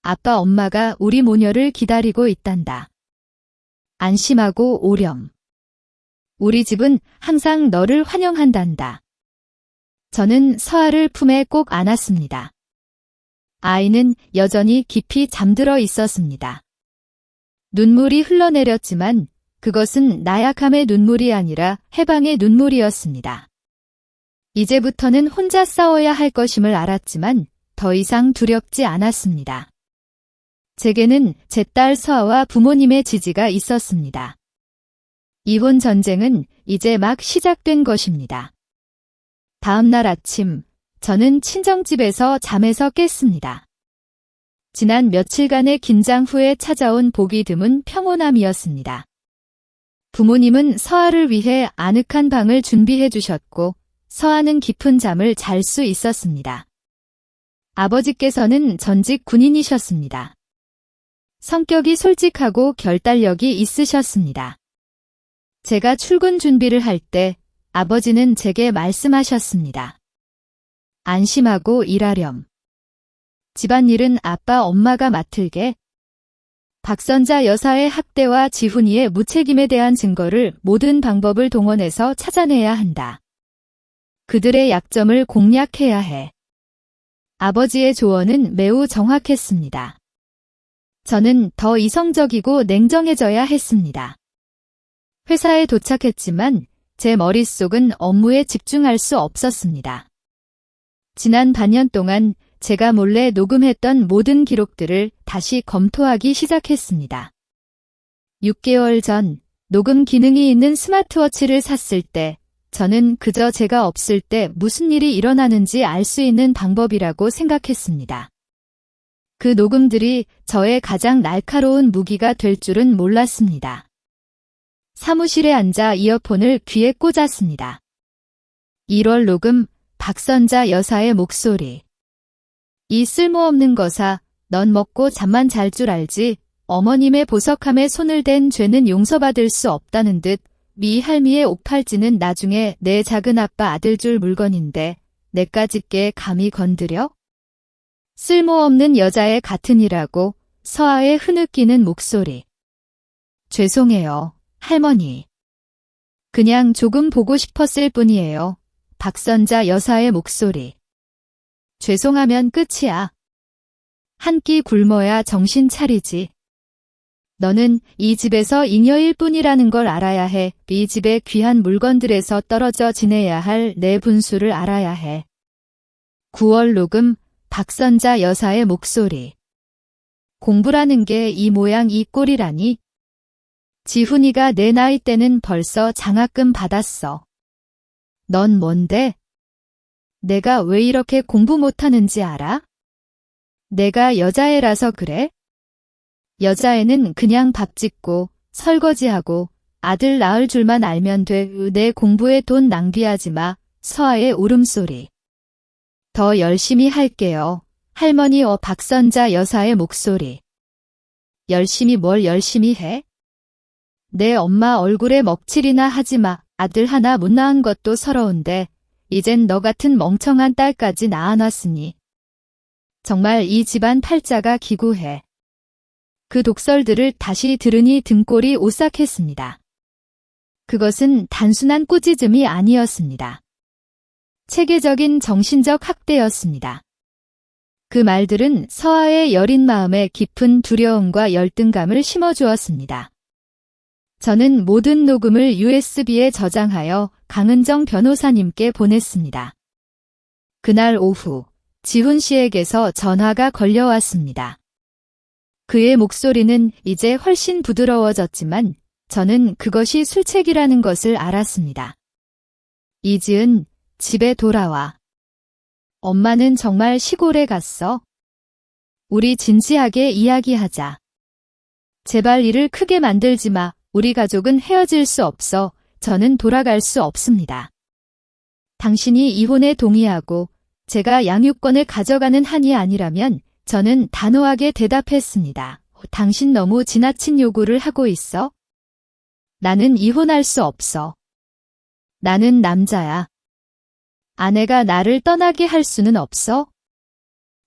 아빠 엄마가 우리 모녀를 기다리고 있단다. 안심하고 오렴. 우리 집은 항상 너를 환영한단다. 저는 서아를 품에 꼭 안았습니다. 아이는 여전히 깊이 잠들어 있었습니다. 눈물이 흘러내렸지만 그것은 나약함의 눈물이 아니라 해방의 눈물이었습니다. 이제부터는 혼자 싸워야 할 것임을 알았지만 더 이상 두렵지 않았습니다. 제게는 제 딸 서아와 부모님의 지지가 있었습니다. 이혼 전쟁은 이제 막 시작된 것입니다. 다음 날 아침, 저는 친정집에서 잠에서 깼습니다. 지난 며칠간의 긴장 후에 찾아온 보기 드문 평온함이었습니다. 부모님은 서아를 위해 아늑한 방을 준비해 주셨고 서아는 깊은 잠을 잘 수 있었습니다. 아버지께서는 전직 군인이셨습니다. 성격이 솔직하고 결단력이 있으셨습니다. 제가 출근 준비를 할 때 아버지는 제게 말씀하셨습니다. 안심하고 일하렴. 집안일은 아빠 엄마가 맡을게. 박선자 여사의 학대와 지훈이의 무책임에 대한 증거를 모든 방법을 동원해서 찾아내야 한다. 그들의 약점을 공략해야 해. 아버지의 조언은 매우 정확했습니다. 저는 더 이성적이고 냉정해져야 했습니다. 회사에 도착했지만 제 머릿속은 업무에 집중할 수 없었습니다. 지난 반년 동안 제가 몰래 녹음했던 모든 기록들을 다시 검토하기 시작했습니다. 6개월 전 녹음 기능이 있는 스마트워치를 샀을 때 저는 그저 제가 없을 때 무슨 일이 일어나는지 알 수 있는 방법이라고 생각했습니다. 그 녹음들이 저의 가장 날카로운 무기가 될 줄은 몰랐습니다. 사무실에 앉아 이어폰을 귀에 꽂았습니다. 1월 녹음, 박선자 여사의 목소리. 이 쓸모없는 거사, 넌 먹고 잠만 잘 줄 알지? 어머님의 보석함에 손을 댄 죄는 용서받을 수 없다는 듯 미 할미의 옥팔찌는 나중에 내 작은 아빠 아들 줄 물건인데 내까짓게 감히 건드려? 쓸모없는 여자의 같은 이라고 서아의 흐느끼는 목소리. 죄송해요, 할머니. 그냥 조금 보고 싶었을 뿐이에요. 박선자 여사의 목소리. 죄송하면 끝이야. 한 끼 굶어야 정신 차리지. 너는 이 집에서 잉여일 뿐이라는 걸 알아야 해. 이 집의 귀한 물건들에서 떨어져 지내야 할 내 분수를 알아야 해. 9월 녹음, 박선자 여사의 목소리. 공부라는 게 이 모양 이 꼴이라니. 지훈이가 내 나이 때는 벌써 장학금 받았어. 넌 뭔데? 내가 왜 이렇게 공부 못하는지 알아? 내가 여자애라서 그래? 여자애는 그냥 밥 짓고 설거지하고 아들 낳을 줄만 알면 돼. 내 공부에 돈 낭비하지 마. 서아의 울음소리. 더 열심히 할게요. 할머니 박선자 여사의 목소리. 열심히 뭘 열심히 해? 내 엄마 얼굴에 먹칠이나 하지 마. 아들 하나 못 낳은 것도 서러운데 이젠 너 같은 멍청한 딸까지 낳아놨으니. 정말 이 집안 팔자가 기구해. 그 독설들을 다시 들으니 등골이 오싹했습니다. 그것은 단순한 꾸짖음이 아니었습니다. 체계적인 정신적 학대였습니다. 그 말들은 서아의 여린 마음에 깊은 두려움과 열등감을 심어주었습니다. 저는 모든 녹음을 USB에 저장하여 강은정 변호사님께 보냈습니다. 그날 오후 지훈 씨에게서 전화가 걸려왔습니다. 그의 목소리는 이제 훨씬 부드러워졌지만 저는 그것이 술책이라는 것을 알았습니다. 이지은, 집에 돌아와. 엄마는 정말 시골에 갔어. 우리 진지하게 이야기하자. 제발 일을 크게 만들지 마. 우리 가족은 헤어질 수 없어. 저는 돌아갈 수 없습니다. 당신이 이혼에 동의하고 제가 양육권을 가져가는 한이 아니라면 저는 단호하게 대답했습니다. 당신 너무 지나친 요구를 하고 있어? 나는 이혼할 수 없어. 나는 남자야. 아내가 나를 떠나게 할 수는 없어?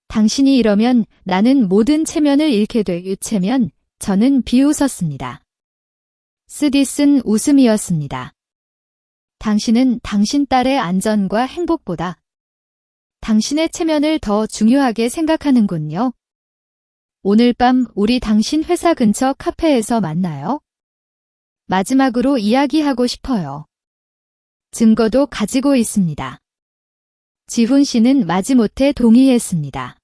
당신이 이러면 나는 모든 체면을 잃게 돼. 체면, 저는 비웃었습니다. 쓰디쓴 웃음이었습니다. 당신은 당신 딸의 안전과 행복보다 당신의 체면을 더 중요하게 생각하는군요. 오늘 밤 우리 당신 회사 근처 카페에서 만나요. 마지막으로 이야기하고 싶어요. 증거도 가지고 있습니다. 지훈 씨는 마지못해 동의했습니다.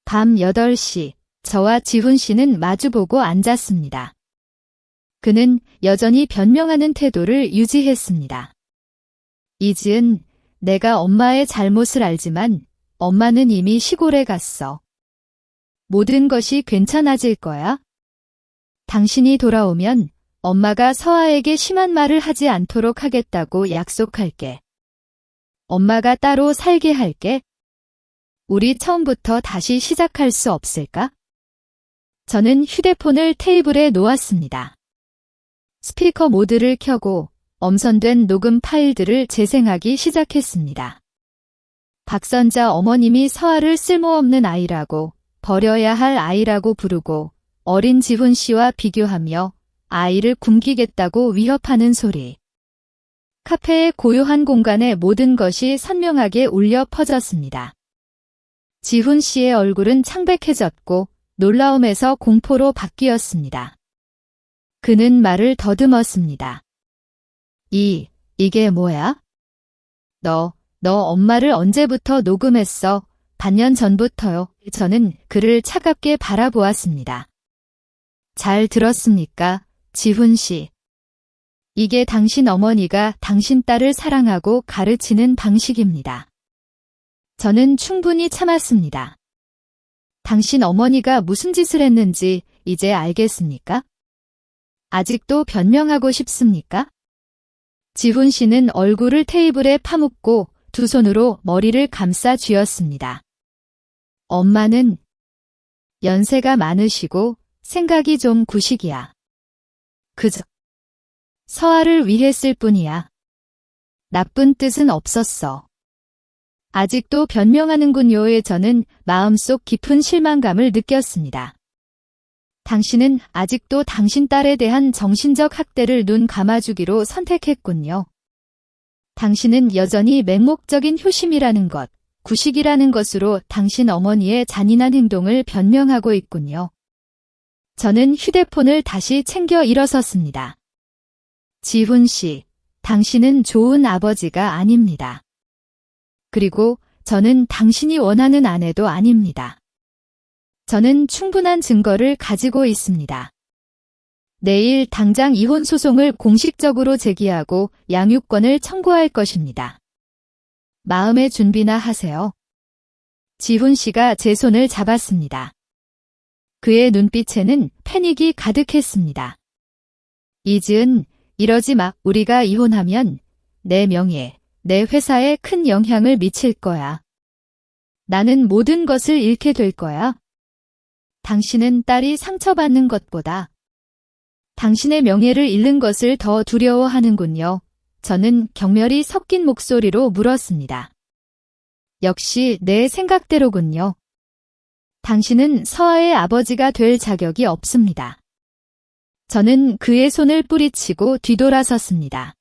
밤 8시, 저와 지훈 씨는 마주보고 앉았습니다. 그는 여전히 변명하는 태도를 유지했습니다. 이지은, 내가 엄마의 잘못을 알지만 엄마는 이미 시골에 갔어. 모든 것이 괜찮아질 거야. 당신이 돌아오면 엄마가 서아에게 심한 말을 하지 않도록 하겠다고 약속할게. 엄마가 따로 살게 할게. 우리 처음부터 다시 시작할 수 없을까? 저는 휴대폰을 테이블에 놓았습니다. 스피커 모드를 켜고 엄선된 녹음 파일들을 재생하기 시작했습니다. 박선자 어머님이 서아를 쓸모없는 아이라고, 버려야 할 아이라고 부르고 어린 지훈 씨와 비교하며 아이를 굶기겠다고 위협하는 소리. 카페의 고요한 공간에 모든 것이 선명하게 울려 퍼졌습니다. 지훈 씨의 얼굴은 창백해졌고 놀라움에서 공포로 바뀌었습니다. 그는 말을 더듬었습니다. 이게 뭐야? 너 엄마를 언제부터 녹음했어? 반년 전부터요. 저는 그를 차갑게 바라보았습니다. 잘 들었습니까, 지훈 씨? 이게 당신 어머니가 당신 딸을 사랑하고 가르치는 방식입니다. 저는 충분히 참았습니다. 당신 어머니가 무슨 짓을 했는지 이제 알겠습니까? 아직도 변명하고 싶습니까? 지훈 씨는 얼굴을 테이블에 파묻고 두 손으로 머리를 감싸 쥐었습니다. 엄마는 연세가 많으시고 생각이 좀 구식이야. 그저 서아를 위했을 뿐이야. 나쁜 뜻은 없었어. 아직도 변명하는군요에 저는 마음속 깊은 실망감을 느꼈습니다. 당신은 아직도 당신 딸에 대한 정신적 학대를 눈 감아주기로 선택했군요. 당신은 여전히 맹목적인 효심이라는 것, 구식이라는 것으로 당신 어머니의 잔인한 행동을 변명하고 있군요. 저는 휴대폰을 다시 챙겨 일어섰습니다. 지훈 씨, 당신은 좋은 아버지가 아닙니다. 그리고 저는 당신이 원하는 아내도 아닙니다. 저는 충분한 증거를 가지고 있습니다. 내일 당장 이혼 소송을 공식적으로 제기하고 양육권을 청구할 것입니다. 마음의 준비나 하세요. 지훈 씨가 제 손을 잡았습니다. 그의 눈빛에는 패닉이 가득했습니다. 이지은, 이러지 마. 우리가 이혼하면 내 명예, 내 회사에 큰 영향을 미칠 거야. 나는 모든 것을 잃게 될 거야. 당신은 딸이 상처받는 것보다 당신의 명예를 잃는 것을 더 두려워하는군요. 저는 경멸이 섞인 목소리로 물었습니다. 역시 내 생각대로군요. 당신은 서아의 아버지가 될 자격이 없습니다. 저는 그의 손을 뿌리치고 뒤돌아섰습니다.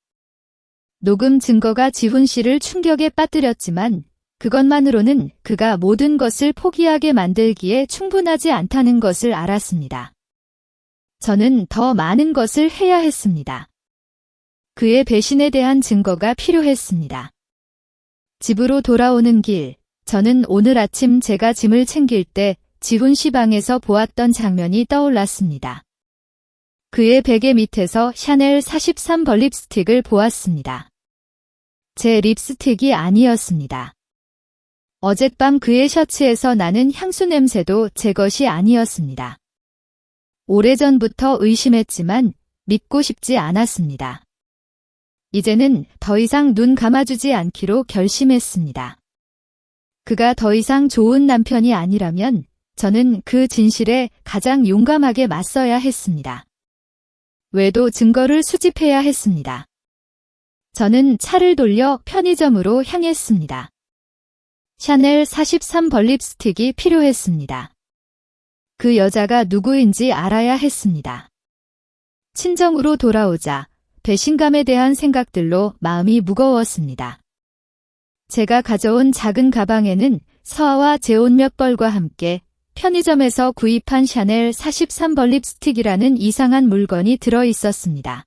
녹음 증거가 지훈 씨를 충격에 빠뜨렸지만 그것만으로는 그가 모든 것을 포기하게 만들기에 충분하지 않다는 것을 알았습니다. 저는 더 많은 것을 해야 했습니다. 그의 배신에 대한 증거가 필요했습니다. 집으로 돌아오는 길, 저는 오늘 아침 제가 짐을 챙길 때 지훈 씨 방에서 보았던 장면이 떠올랐습니다. 그의 베개 밑에서 샤넬 43번 립스틱을 보았습니다. 제 립스틱이 아니었습니다. 어젯밤 그의 셔츠에서 나는 향수 냄새도 제 것이 아니었습니다. 오래전부터 의심했지만 믿고 싶지 않았습니다. 이제는 더 이상 눈 감아주지 않기로 결심했습니다. 그가 더 이상 좋은 남편이 아니라면 저는 그 진실에 가장 용감하게 맞서야 했습니다. 외도 증거를 수집해야 했습니다. 저는 차를 돌려 편의점으로 향했습니다. 샤넬 43번 립스틱이 필요했습니다. 그 여자가 누구인지 알아야 했습니다. 친정으로 돌아오자 배신감에 대한 생각들로 마음이 무거웠습니다. 제가 가져온 작은 가방에는 서아와 제 옷 몇 벌과 함께 편의점에서 구입한 샤넬 43번 립스틱이라는 이상한 물건이 들어 있었습니다.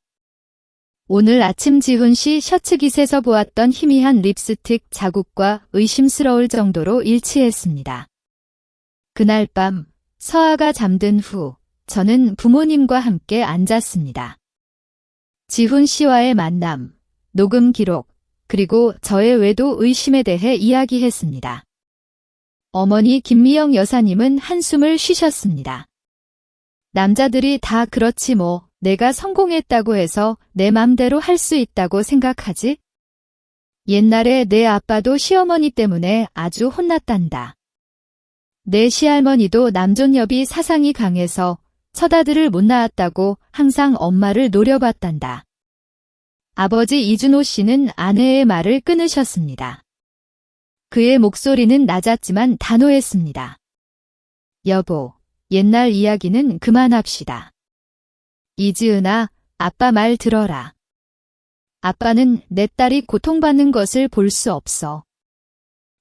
오늘 아침 지훈 씨 셔츠깃에서 보았던 희미한 립스틱 자국과 의심스러울 정도로 일치했습니다. 그날 밤 서아가 잠든 후 저는 부모님과 함께 앉았습니다. 지훈 씨와의 만남, 녹음 기록, 그리고 저의 외도 의심에 대해 이야기했습니다. 어머니 김미영 여사님은 한숨을 쉬셨습니다. 남자들이 다 그렇지 뭐. 내가 성공했다고 해서 내 맘대로 할 수 있다고 생각하지? 옛날에 내 아빠도 시어머니 때문에 아주 혼났단다. 내 시할머니도 남존여비 사상이 강해서 처다들을 못 낳았다고 항상 엄마를 노려봤단다. 아버지 이준호 씨는 아내의 말을 끊으셨습니다. 그의 목소리는 낮았지만 단호했습니다. 여보, 옛날 이야기는 그만합시다. 이지은아, 아빠 말 들어라. 아빠는 내 딸이 고통받는 것을 볼 수 없어.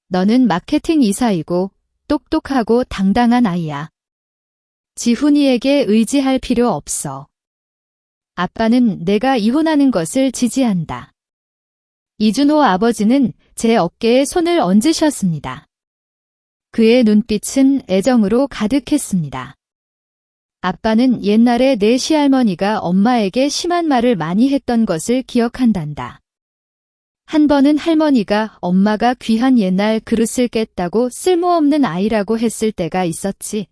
너는 마케팅 이사이고 똑똑하고 당당한 아이야. 지훈이에게 의지할 필요 없어. 아빠는 내가 이혼하는 것을 지지한다. 이준호 아버지는 제 어깨에 손을 얹으셨습니다. 그의 눈빛은 애정으로 가득했습니다. 아빠는 옛날에 내 시할머니가 엄마에게 심한 말을 많이 했던 것을 기억한단다. 한 번은 할머니가 엄마가 귀한 옛날 그릇을 깼다고 쓸모없는 아이라고 했을 때가 있었지.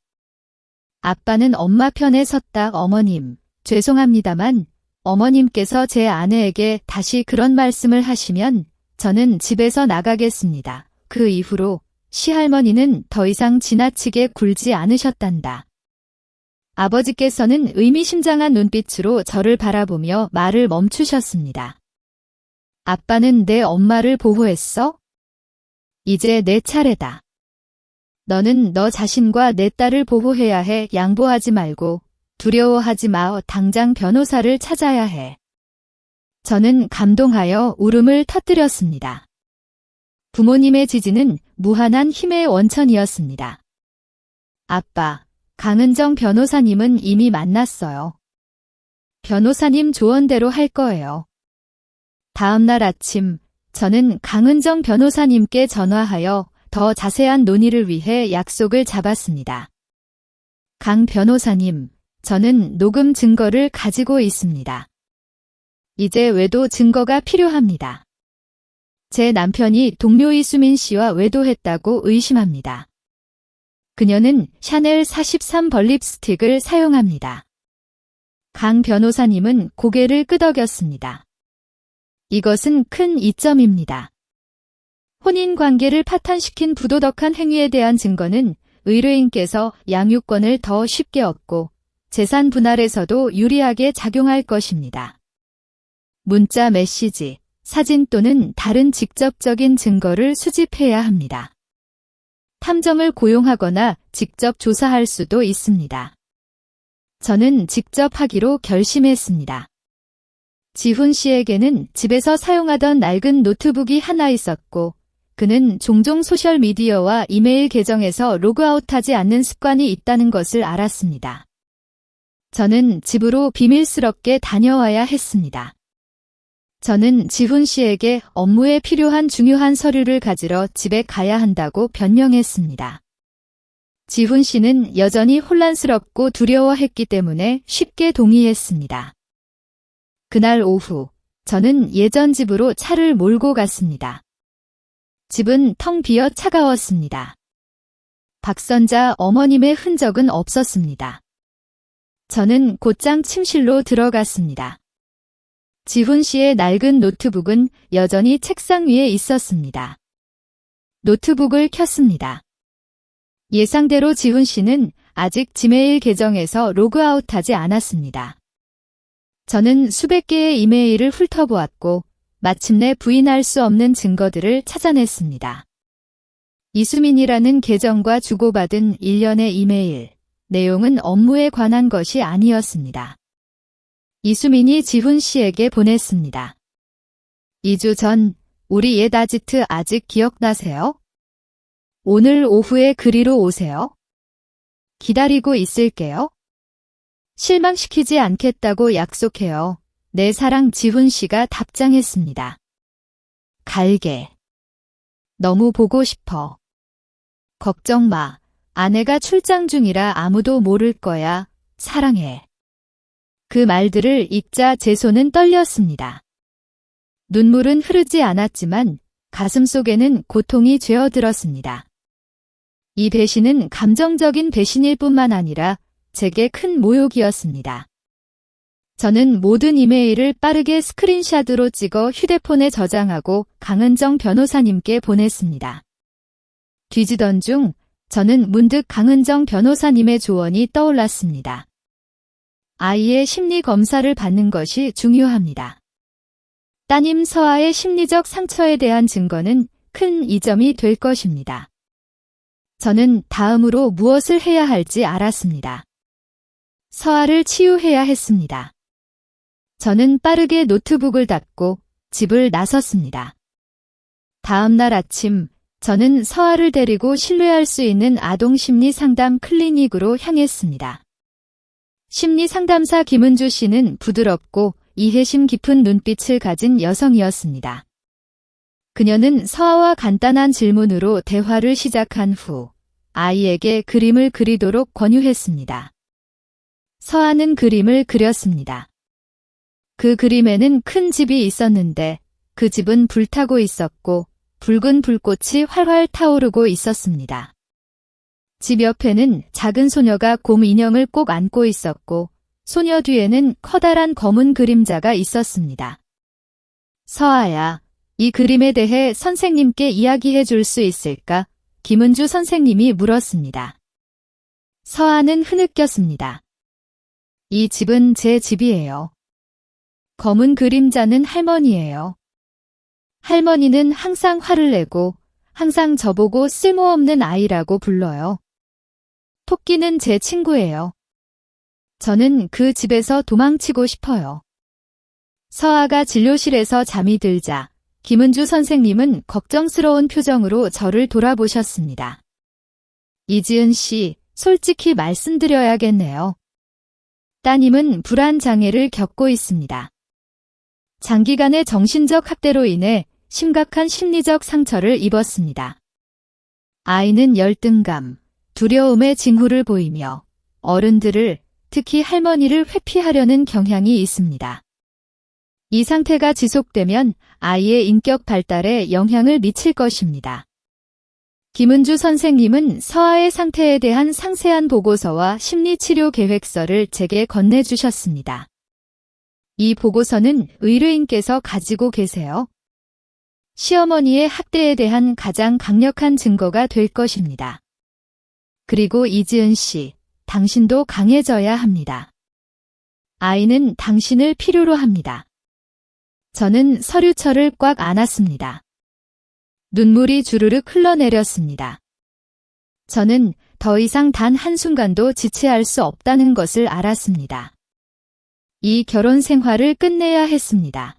아빠는 엄마 편에 섰다. 어머님, 죄송합니다만 어머님께서 제 아내에게 다시 그런 말씀을 하시면 저는 집에서 나가겠습니다. 그 이후로 시할머니는 더 이상 지나치게 굴지 않으셨단다. 아버지께서는 의미심장한 눈빛으로 저를 바라보며 말을 멈추셨습니다. 아빠는 내 엄마를 보호했어? 이제 내 차례다. 너는 너 자신과 내 딸을 보호해야 해. 양보하지 말고 두려워하지 마. 당장 변호사를 찾아야 해. 저는 감동하여 울음을 터뜨렸습니다. 부모님의 지지는 무한한 힘의 원천이었습니다. 아빠, 강은정 변호사님은 이미 만났어요. 변호사님 조언대로 할 거예요. 다음 날 아침, 저는 강은정 변호사님께 전화하여 더 자세한 논의를 위해 약속을 잡았습니다. 강 변호사님, 저는 녹음 증거를 가지고 있습니다. 이제 외도 증거가 필요합니다. 제 남편이 동료 이수민 씨와 외도했다고 의심합니다. 그녀는 샤넬 43벌 립스틱을 사용합니다. 강 변호사님은 고개를 끄덕였습니다. 이것은 큰 이점입니다. 혼인관계를 파탄시킨 부도덕한 행위에 대한 증거는 의뢰인께서 양육권을 더 쉽게 얻고 재산 분할에서도 유리하게 작용할 것입니다. 문자 메시지, 사진 또는 다른 직접적인 증거를 수집해야 합니다. 탐정을 고용하거나 직접 조사할 수도 있습니다. 저는 직접 하기로 결심했습니다. 지훈 씨에게는 집에서 사용하던 낡은 노트북이 하나 있었고, 그는 종종 소셜미디어와 이메일 계정에서 로그아웃하지 않는 습관이 있다는 것을 알았습니다. 저는 집으로 비밀스럽게 다녀와야 했습니다. 저는 지훈 씨에게 업무에 필요한 중요한 서류를 가지러 집에 가야 한다고 변명했습니다. 지훈 씨는 여전히 혼란스럽고 두려워했기 때문에 쉽게 동의했습니다. 그날 오후, 저는 예전 집으로 차를 몰고 갔습니다. 집은 텅 비어 차가웠습니다. 박선자 어머님의 흔적은 없었습니다. 저는 곧장 침실로 들어갔습니다. 지훈 씨의 낡은 노트북은 여전히 책상 위에 있었습니다. 노트북을 켰습니다. 예상대로 지훈 씨는 아직 지메일 계정에서 로그아웃하지 않았습니다. 저는 수백 개의 이메일을 훑어보았고 마침내 부인할 수 없는 증거들을 찾아냈습니다. 이수민이라는 계정과 주고받은 일련의 이메일, 내용은 업무에 관한 것이 아니었습니다. 이수민이 지훈 씨에게 보냈습니다. 2주 전, 우리 옛 아지트 아직 기억나세요? 오늘 오후에 그리로 오세요. 기다리고 있을게요. 실망시키지 않겠다고 약속해요. 내 사랑 지훈 씨가 답장했습니다. 갈게. 너무 보고 싶어. 걱정 마. 아내가 출장 중이라 아무도 모를 거야. 사랑해. 그 말들을 읽자 제 손은 떨렸습니다. 눈물은 흐르지 않았지만 가슴속에는 고통이 죄어들었습니다. 이 배신은 감정적인 배신일 뿐만 아니라 제게 큰 모욕이었습니다. 저는 모든 이메일을 빠르게 스크린샷으로 찍어 휴대폰에 저장하고 강은정 변호사님께 보냈습니다. 뒤지던 중 저는 문득 강은정 변호사님의 조언이 떠올랐습니다. 아이의 심리 검사를 받는 것이 중요합니다. 따님 서아의 심리적 상처에 대한 증거는 큰 이점이 될 것입니다. 저는 다음으로 무엇을 해야 할지 알았습니다. 서아를 치유해야 했습니다. 저는 빠르게 노트북을 닫고 집을 나섰습니다. 다음 날 아침, 저는 서아를 데리고 신뢰할 수 있는 아동심리 상담 클리닉으로 향했습니다. 심리상담사 김은주 씨는 부드럽고 이해심 깊은 눈빛을 가진 여성이었습니다. 그녀는 서아와 간단한 질문으로 대화를 시작한 후 아이에게 그림을 그리도록 권유했습니다. 서아는 그림을 그렸습니다. 그 그림에는 큰 집이 있었는데 그 집은 불타고 있었고 붉은 불꽃이 활활 타오르고 있었습니다. 집 옆에는 작은 소녀가 곰 인형을 꼭 안고 있었고 소녀 뒤에는 커다란 검은 그림자가 있었습니다. 서아야, 이 그림에 대해 선생님께 이야기해 줄 수 있을까? 김은주 선생님이 물었습니다. 서아는 흐느꼈습니다. 이 집은 제 집이에요. 검은 그림자는 할머니예요. 할머니는 항상 화를 내고 항상 저보고 쓸모없는 아이라고 불러요. 토끼는 제 친구예요. 저는 그 집에서 도망치고 싶어요. 서아가 진료실에서 잠이 들자 김은주 선생님은 걱정스러운 표정으로 저를 돌아보셨습니다. 이지은 씨, 솔직히 말씀드려야겠네요. 따님은 불안 장애를 겪고 있습니다. 장기간의 정신적 학대로 인해 심각한 심리적 상처를 입었습니다. 아이는 열등감, 두려움의 징후를 보이며 어른들을, 특히 할머니를 회피하려는 경향이 있습니다. 이 상태가 지속되면 아이의 인격 발달에 영향을 미칠 것입니다. 김은주 선생님은 서아의 상태에 대한 상세한 보고서와 심리치료 계획서를 제게 건네주셨습니다. 이 보고서는 의뢰인께서 가지고 계세요. 시어머니의 학대에 대한 가장 강력한 증거가 될 것입니다. 그리고 이지은 씨, 당신도 강해져야 합니다. 아이는 당신을 필요로 합니다. 저는 서류철을 꽉 안았습니다. 눈물이 주르륵 흘러내렸습니다. 저는 더 이상 단 한순간도 지체할 수 없다는 것을 알았습니다. 이 결혼 생활을 끝내야 했습니다.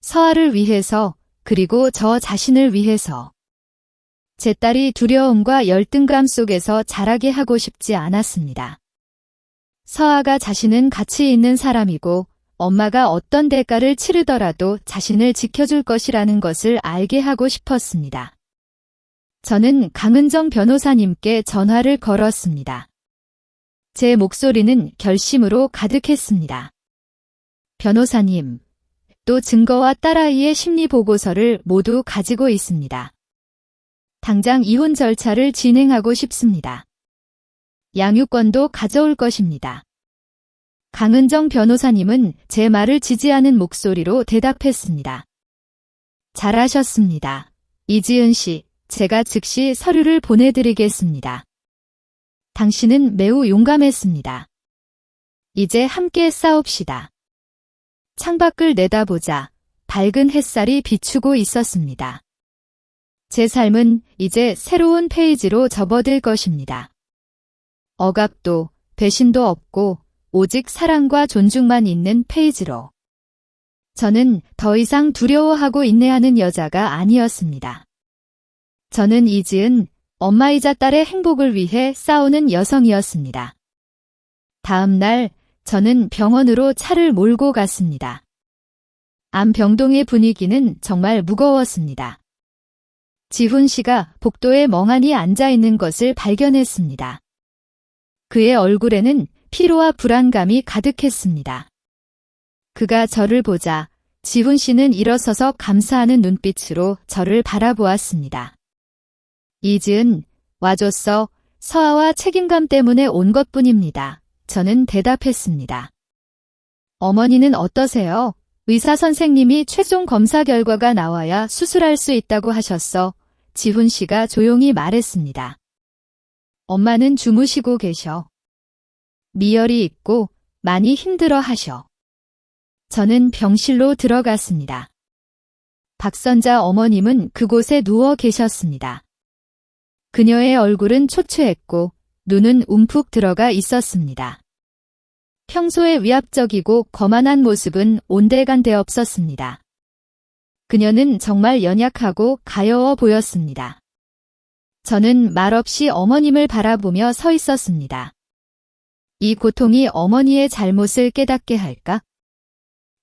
서아를 위해서, 그리고 저 자신을 위해서. 제 딸이 두려움과 열등감 속에서 자라게 하고 싶지 않았습니다. 서아가 자신은 가치 있는 사람이고 엄마가 어떤 대가를 치르더라도 자신을 지켜줄 것이라는 것을 알게 하고 싶었습니다. 저는 강은정 변호사님께 전화를 걸었습니다. 제 목소리는 결심으로 가득했습니다. 변호사님, 또 증거와 딸아이의 심리보고서를 모두 가지고 있습니다. 당장 이혼 절차를 진행하고 싶습니다. 양육권도 가져올 것입니다. 강은정 변호사님은 제 말을 지지하는 목소리로 대답했습니다. 잘하셨습니다. 이지은 씨, 제가 즉시 서류를 보내드리겠습니다. 당신은 매우 용감했습니다. 이제 함께 싸웁시다. 창밖을 내다보자 밝은 햇살이 비추고 있었습니다. 제 삶은 이제 새로운 페이지로 접어들 것입니다. 억압도, 배신도 없고 오직 사랑과 존중만 있는 페이지로. 저는 더 이상 두려워하고 인내하는 여자가 아니었습니다. 저는 이지은, 엄마이자 딸의 행복을 위해 싸우는 여성이었습니다. 다음 날 저는 병원으로 차를 몰고 갔습니다. 암병동의 분위기는 정말 무거웠습니다. 지훈 씨가 복도에 멍하니 앉아 있는 것을 발견했습니다. 그의 얼굴에는 피로와 불안감이 가득했습니다. 그가 저를 보자 지훈 씨는 일어서서 감사하는 눈빛으로 저를 바라보았습니다. 이지은, 와줬어. 서아와 책임감 때문에 온 것뿐입니다. 저는 대답했습니다. 어머니는 어떠세요? 의사 선생님이 최종 검사 결과가 나와야 수술할 수 있다고 하셨어. 지훈 씨가 조용히 말했습니다. 엄마는 주무시고 계셔. 미열이 있고 많이 힘들어 하셔. 저는 병실로 들어갔습니다. 박선자 어머님은 그곳에 누워 계셨습니다. 그녀의 얼굴은 초췌했고 눈은 움푹 들어가 있었습니다. 평소에 위압적이고 거만한 모습은 온데간데 없었습니다. 그녀는 정말 연약하고 가여워 보였습니다. 저는 말없이 어머님을 바라보며 서 있었습니다. 이 고통이 어머니의 잘못을 깨닫게 할까?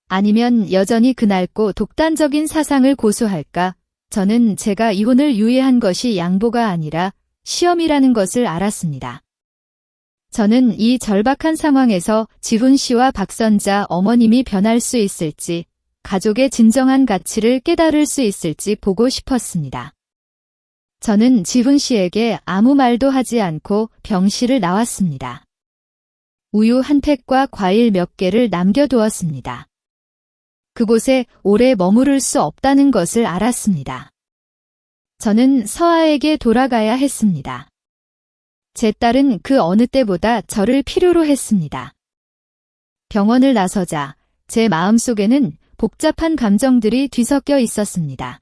아니면 여전히 그낡고 독단적인 사상을 고수할까? 저는 제가 이혼을 유예한 것이 양보가 아니라 시험이라는 것을 알았습니다. 저는 이 절박한 상황에서 지훈 씨와 박선자 어머님이 변할 수 있을지, 가족의 진정한 가치를 깨달을 수 있을지 보고 싶었습니다. 저는 지훈 씨에게 아무 말도 하지 않고 병실을 나왔습니다. 우유 한 팩과 과일 몇 개를 남겨두었습니다. 그곳에 오래 머무를 수 없다는 것을 알았습니다. 저는 서아에게 돌아가야 했습니다. 제 딸은 그 어느 때보다 저를 필요로 했습니다. 병원을 나서자 제 마음속에는 복잡한 감정들이 뒤섞여 있었습니다.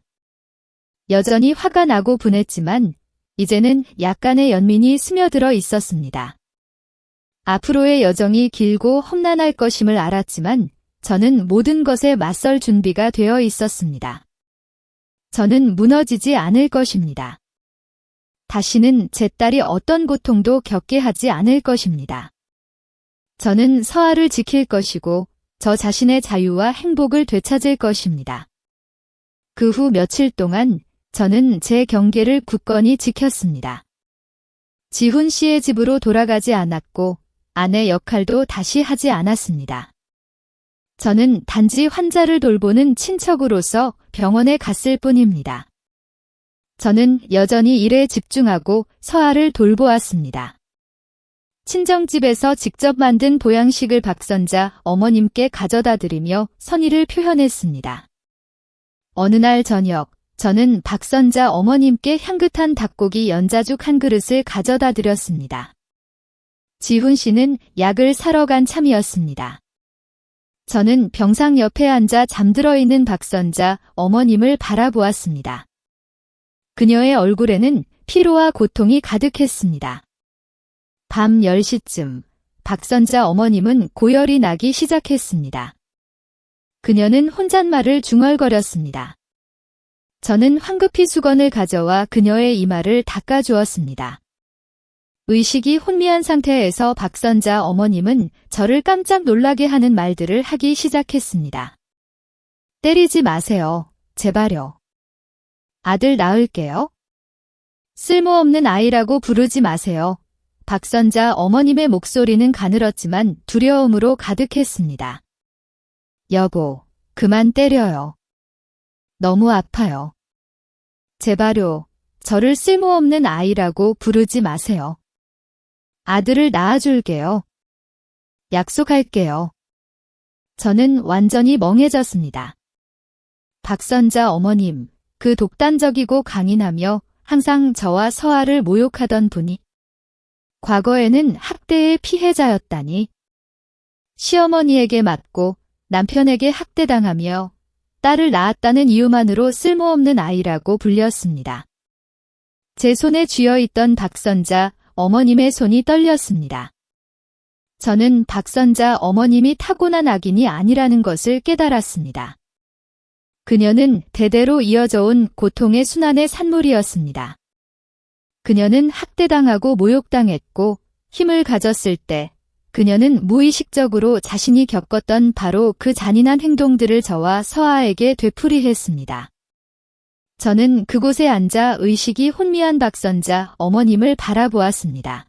여전히 화가 나고 분했지만 이제는 약간의 연민이 스며들어 있었습니다. 앞으로의 여정이 길고 험난할 것임을 알았지만 저는 모든 것에 맞설 준비가 되어 있었습니다. 저는 무너지지 않을 것입니다. 다시는 제 딸이 어떤 고통도 겪게 하지 않을 것입니다. 저는 서아를 지킬 것이고 저 자신의 자유와 행복을 되찾을 것입니다. 그 후 며칠 동안 저는 제 경계를 굳건히 지켰습니다. 지훈 씨의 집으로 돌아가지 않았고 아내 역할도 다시 하지 않았습니다. 저는 단지 환자를 돌보는 친척으로서 병원에 갔을 뿐입니다. 저는 여전히 일에 집중하고 서아를 돌보았습니다. 친정집에서 직접 만든 보양식을 박선자 어머님께 가져다 드리며 선의를 표현했습니다. 어느 날 저녁, 저는 박선자 어머님께 향긋한 닭고기 연자죽 한 그릇을 가져다 드렸습니다. 지훈 씨는 약을 사러 간 참이었습니다. 저는 병상 옆에 앉아 잠들어 있는 박선자 어머님을 바라보았습니다. 그녀의 얼굴에는 피로와 고통이 가득했습니다. 밤 10시쯤 박선자 어머님은 고열이 나기 시작했습니다. 그녀는 혼잣말을 중얼거렸습니다. 저는 황급히 수건을 가져와 그녀의 이마를 닦아주었습니다. 의식이 혼미한 상태에서 박선자 어머님은 저를 깜짝 놀라게 하는 말들을 하기 시작했습니다. 때리지 마세요. 제발요. 아들 낳을게요. 쓸모없는 아이라고 부르지 마세요. 박선자 어머님의 목소리는 가늘었지만 두려움으로 가득했습니다. 여보, 그만 때려요. 너무 아파요. 제발요, 저를 쓸모없는 아이라고 부르지 마세요. 아들을 낳아줄게요. 약속할게요. 저는 완전히 멍해졌습니다. 박선자 어머님, 그 독단적이고 강인하며 항상 저와 서아를 모욕하던 분이 과거에는 학대의 피해자였다니. 시어머니에게 맞고 남편에게 학대당하며 딸을 낳았다는 이유만으로 쓸모없는 아이라고 불렸습니다. 제 손에 쥐어있던 박선자 어머님의 손이 떨렸습니다. 저는 박선자 어머님이 타고난 악인이 아니라는 것을 깨달았습니다. 그녀는 대대로 이어져 온 고통의 순환의 산물이었습니다. 그녀는 학대당하고 모욕당했고 힘을 가졌을 때 그녀는 무의식적으로 자신이 겪었던 바로 그 잔인한 행동들을 저와 서아에게 되풀이했습니다. 저는 그곳에 앉아 의식이 혼미한 박선자 어머님을 바라보았습니다.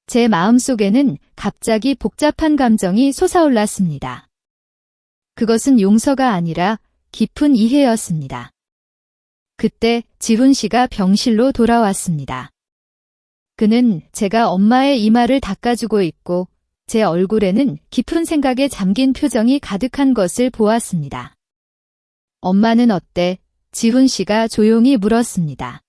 제 마음속에는 갑자기 복잡한 감정이 솟아올랐습니다. 그것은 용서가 아니라 깊은 이해였습니다. 그때 지훈 씨가 병실로 돌아왔습니다. 그는 제가 엄마의 이마를 닦아주고 있고 제 얼굴에는 깊은 생각에 잠긴 표정이 가득한 것을 보았습니다. 엄마는 어때? 지훈 씨가 조용히 물었습니다.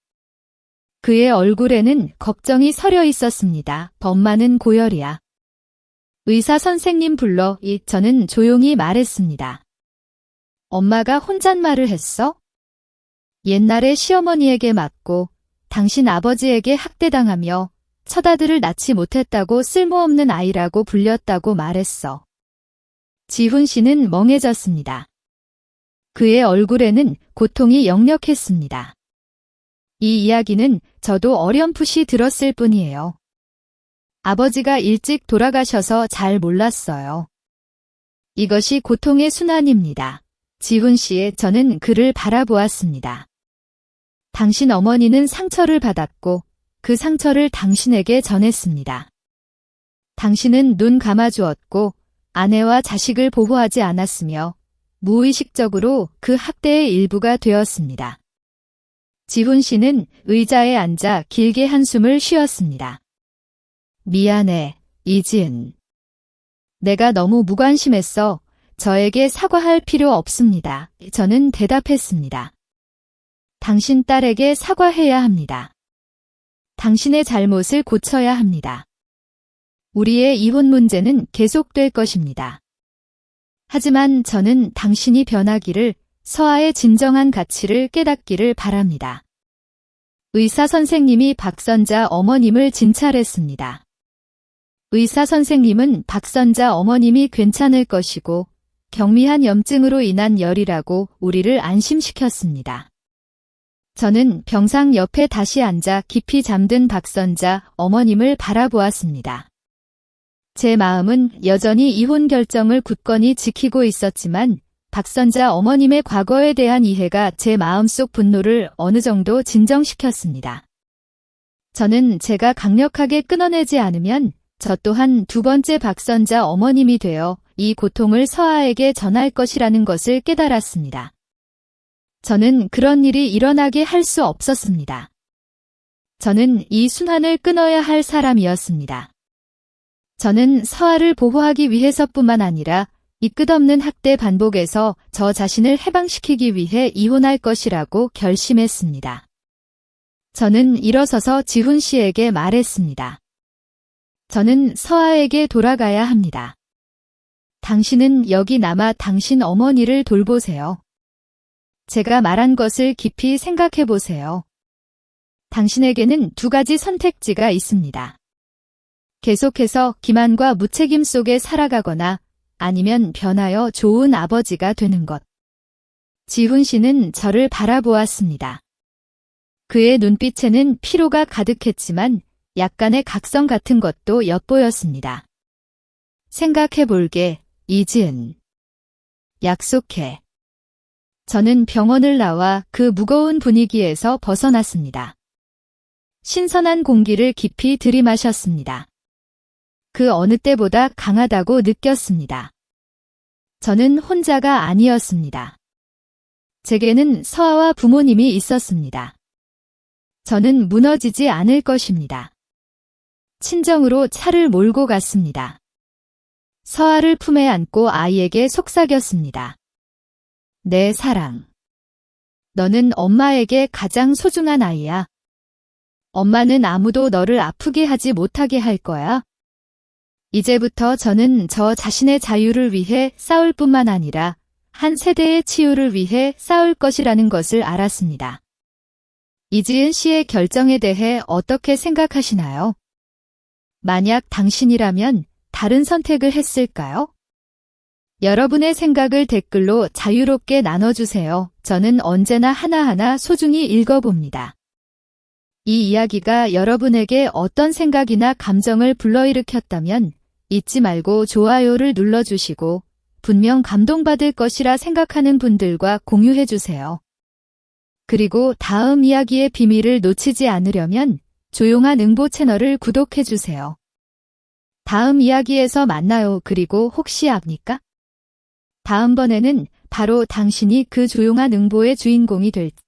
그의 얼굴에는 걱정이 서려 있었습니다. 엄마는 고열이야. 의사 선생님 불러. 저는 조용히 말했습니다. 엄마가 혼잣말을 했어? 옛날에 시어머니에게 맞고 당신 아버지에게 학대당하며 첫아들을 낳지 못했다고 쓸모없는 아이라고 불렸다고 말했어. 지훈 씨는 멍해졌습니다. 그의 얼굴에는 고통이 역력했습니다. 이 이야기는 저도 어렴풋이 들었을 뿐이에요. 아버지가 일찍 돌아가셔서 잘 몰랐어요. 이것이 고통의 순환입니다. 지훈 씨의 저는 그를 바라보았습니다. 당신 어머니는 상처를 받았고 그 상처를 당신에게 전했습니다. 당신은 눈 감아주었고 아내와 자식을 보호하지 않았으며 무의식적으로 그 학대의 일부가 되었습니다. 지훈 씨는 의자에 앉아 길게 한숨을 쉬었습니다. 미안해, 이지은. 내가 너무 무관심했어. 저에게 사과할 필요 없습니다. 저는 대답했습니다. 당신 딸에게 사과해야 합니다. 당신의 잘못을 고쳐야 합니다. 우리의 이혼 문제는 계속될 것입니다. 하지만 저는 당신이 변하기를, 서아의 진정한 가치를 깨닫기를 바랍니다. 의사 선생님이 박선자 어머님을 진찰했습니다. 의사 선생님은 박선자 어머님이 괜찮을 것이고 경미한 염증으로 인한 열이라고 우리를 안심시켰습니다. 저는 병상 옆에 다시 앉아 깊이 잠든 박선자 어머님을 바라보았습니다. 제 마음은 여전히 이혼 결정을 굳건히 지키고 있었지만 박선자 어머님의 과거에 대한 이해가 제 마음속 분노를 어느 정도 진정시켰습니다. 저는 제가 강력하게 끊어내지 않으면 저 또한 두 번째 박선자 어머님이 되어 이 고통을 서아에게 전할 것이라는 것을 깨달았습니다. 저는 그런 일이 일어나게 할 수 없었습니다. 저는 이 순환을 끊어야 할 사람이었습니다. 저는 서아를 보호하기 위해서뿐만 아니라 이 끝없는 학대 반복에서 저 자신을 해방시키기 위해 이혼할 것이라고 결심했습니다. 저는 일어서서 지훈 씨에게 말했습니다. 저는 서아에게 돌아가야 합니다. 당신은 여기 남아 당신 어머니를 돌보세요. 제가 말한 것을 깊이 생각해 보세요. 당신에게는 두 가지 선택지가 있습니다. 계속해서 기만과 무책임 속에 살아가거나 아니면 변하여 좋은 아버지가 되는 것. 지훈 씨는 저를 바라보았습니다. 그의 눈빛에는 피로가 가득했지만 약간의 각성 같은 것도 엿보였습니다. 생각해 볼게, 이지은. 약속해. 저는 병원을 나와 그 무거운 분위기에서 벗어났습니다. 신선한 공기를 깊이 들이마셨습니다. 그 어느 때보다 강하다고 느꼈습니다. 저는 혼자가 아니었습니다. 제게는 서아와 부모님이 있었습니다. 저는 무너지지 않을 것입니다. 친정으로 차를 몰고 갔습니다. 서아를 품에 안고 아이에게 속삭였습니다. 내 사랑. 너는 엄마에게 가장 소중한 아이야. 엄마는 아무도 너를 아프게 하지 못하게 할 거야. 이제부터 저는 저 자신의 자유를 위해 싸울 뿐만 아니라 한 세대의 치유를 위해 싸울 것이라는 것을 알았습니다. 이지은 씨의 결정에 대해 어떻게 생각하시나요? 만약 당신이라면 다른 선택을 했을까요? 여러분의 생각을 댓글로 자유롭게 나눠주세요. 저는 언제나 하나하나 소중히 읽어봅니다. 이 이야기가 여러분에게 어떤 생각이나 감정을 불러일으켰다면 잊지 말고 좋아요를 눌러주시고 분명 감동받을 것이라 생각하는 분들과 공유해주세요. 그리고 다음 이야기의 비밀을 놓치지 않으려면 조용한 응보 채널을 구독해주세요. 다음 이야기에서 만나요. 그리고 혹시 압니까? 다음번에는 바로 당신이 그 조용한 응보의 주인공이 될지.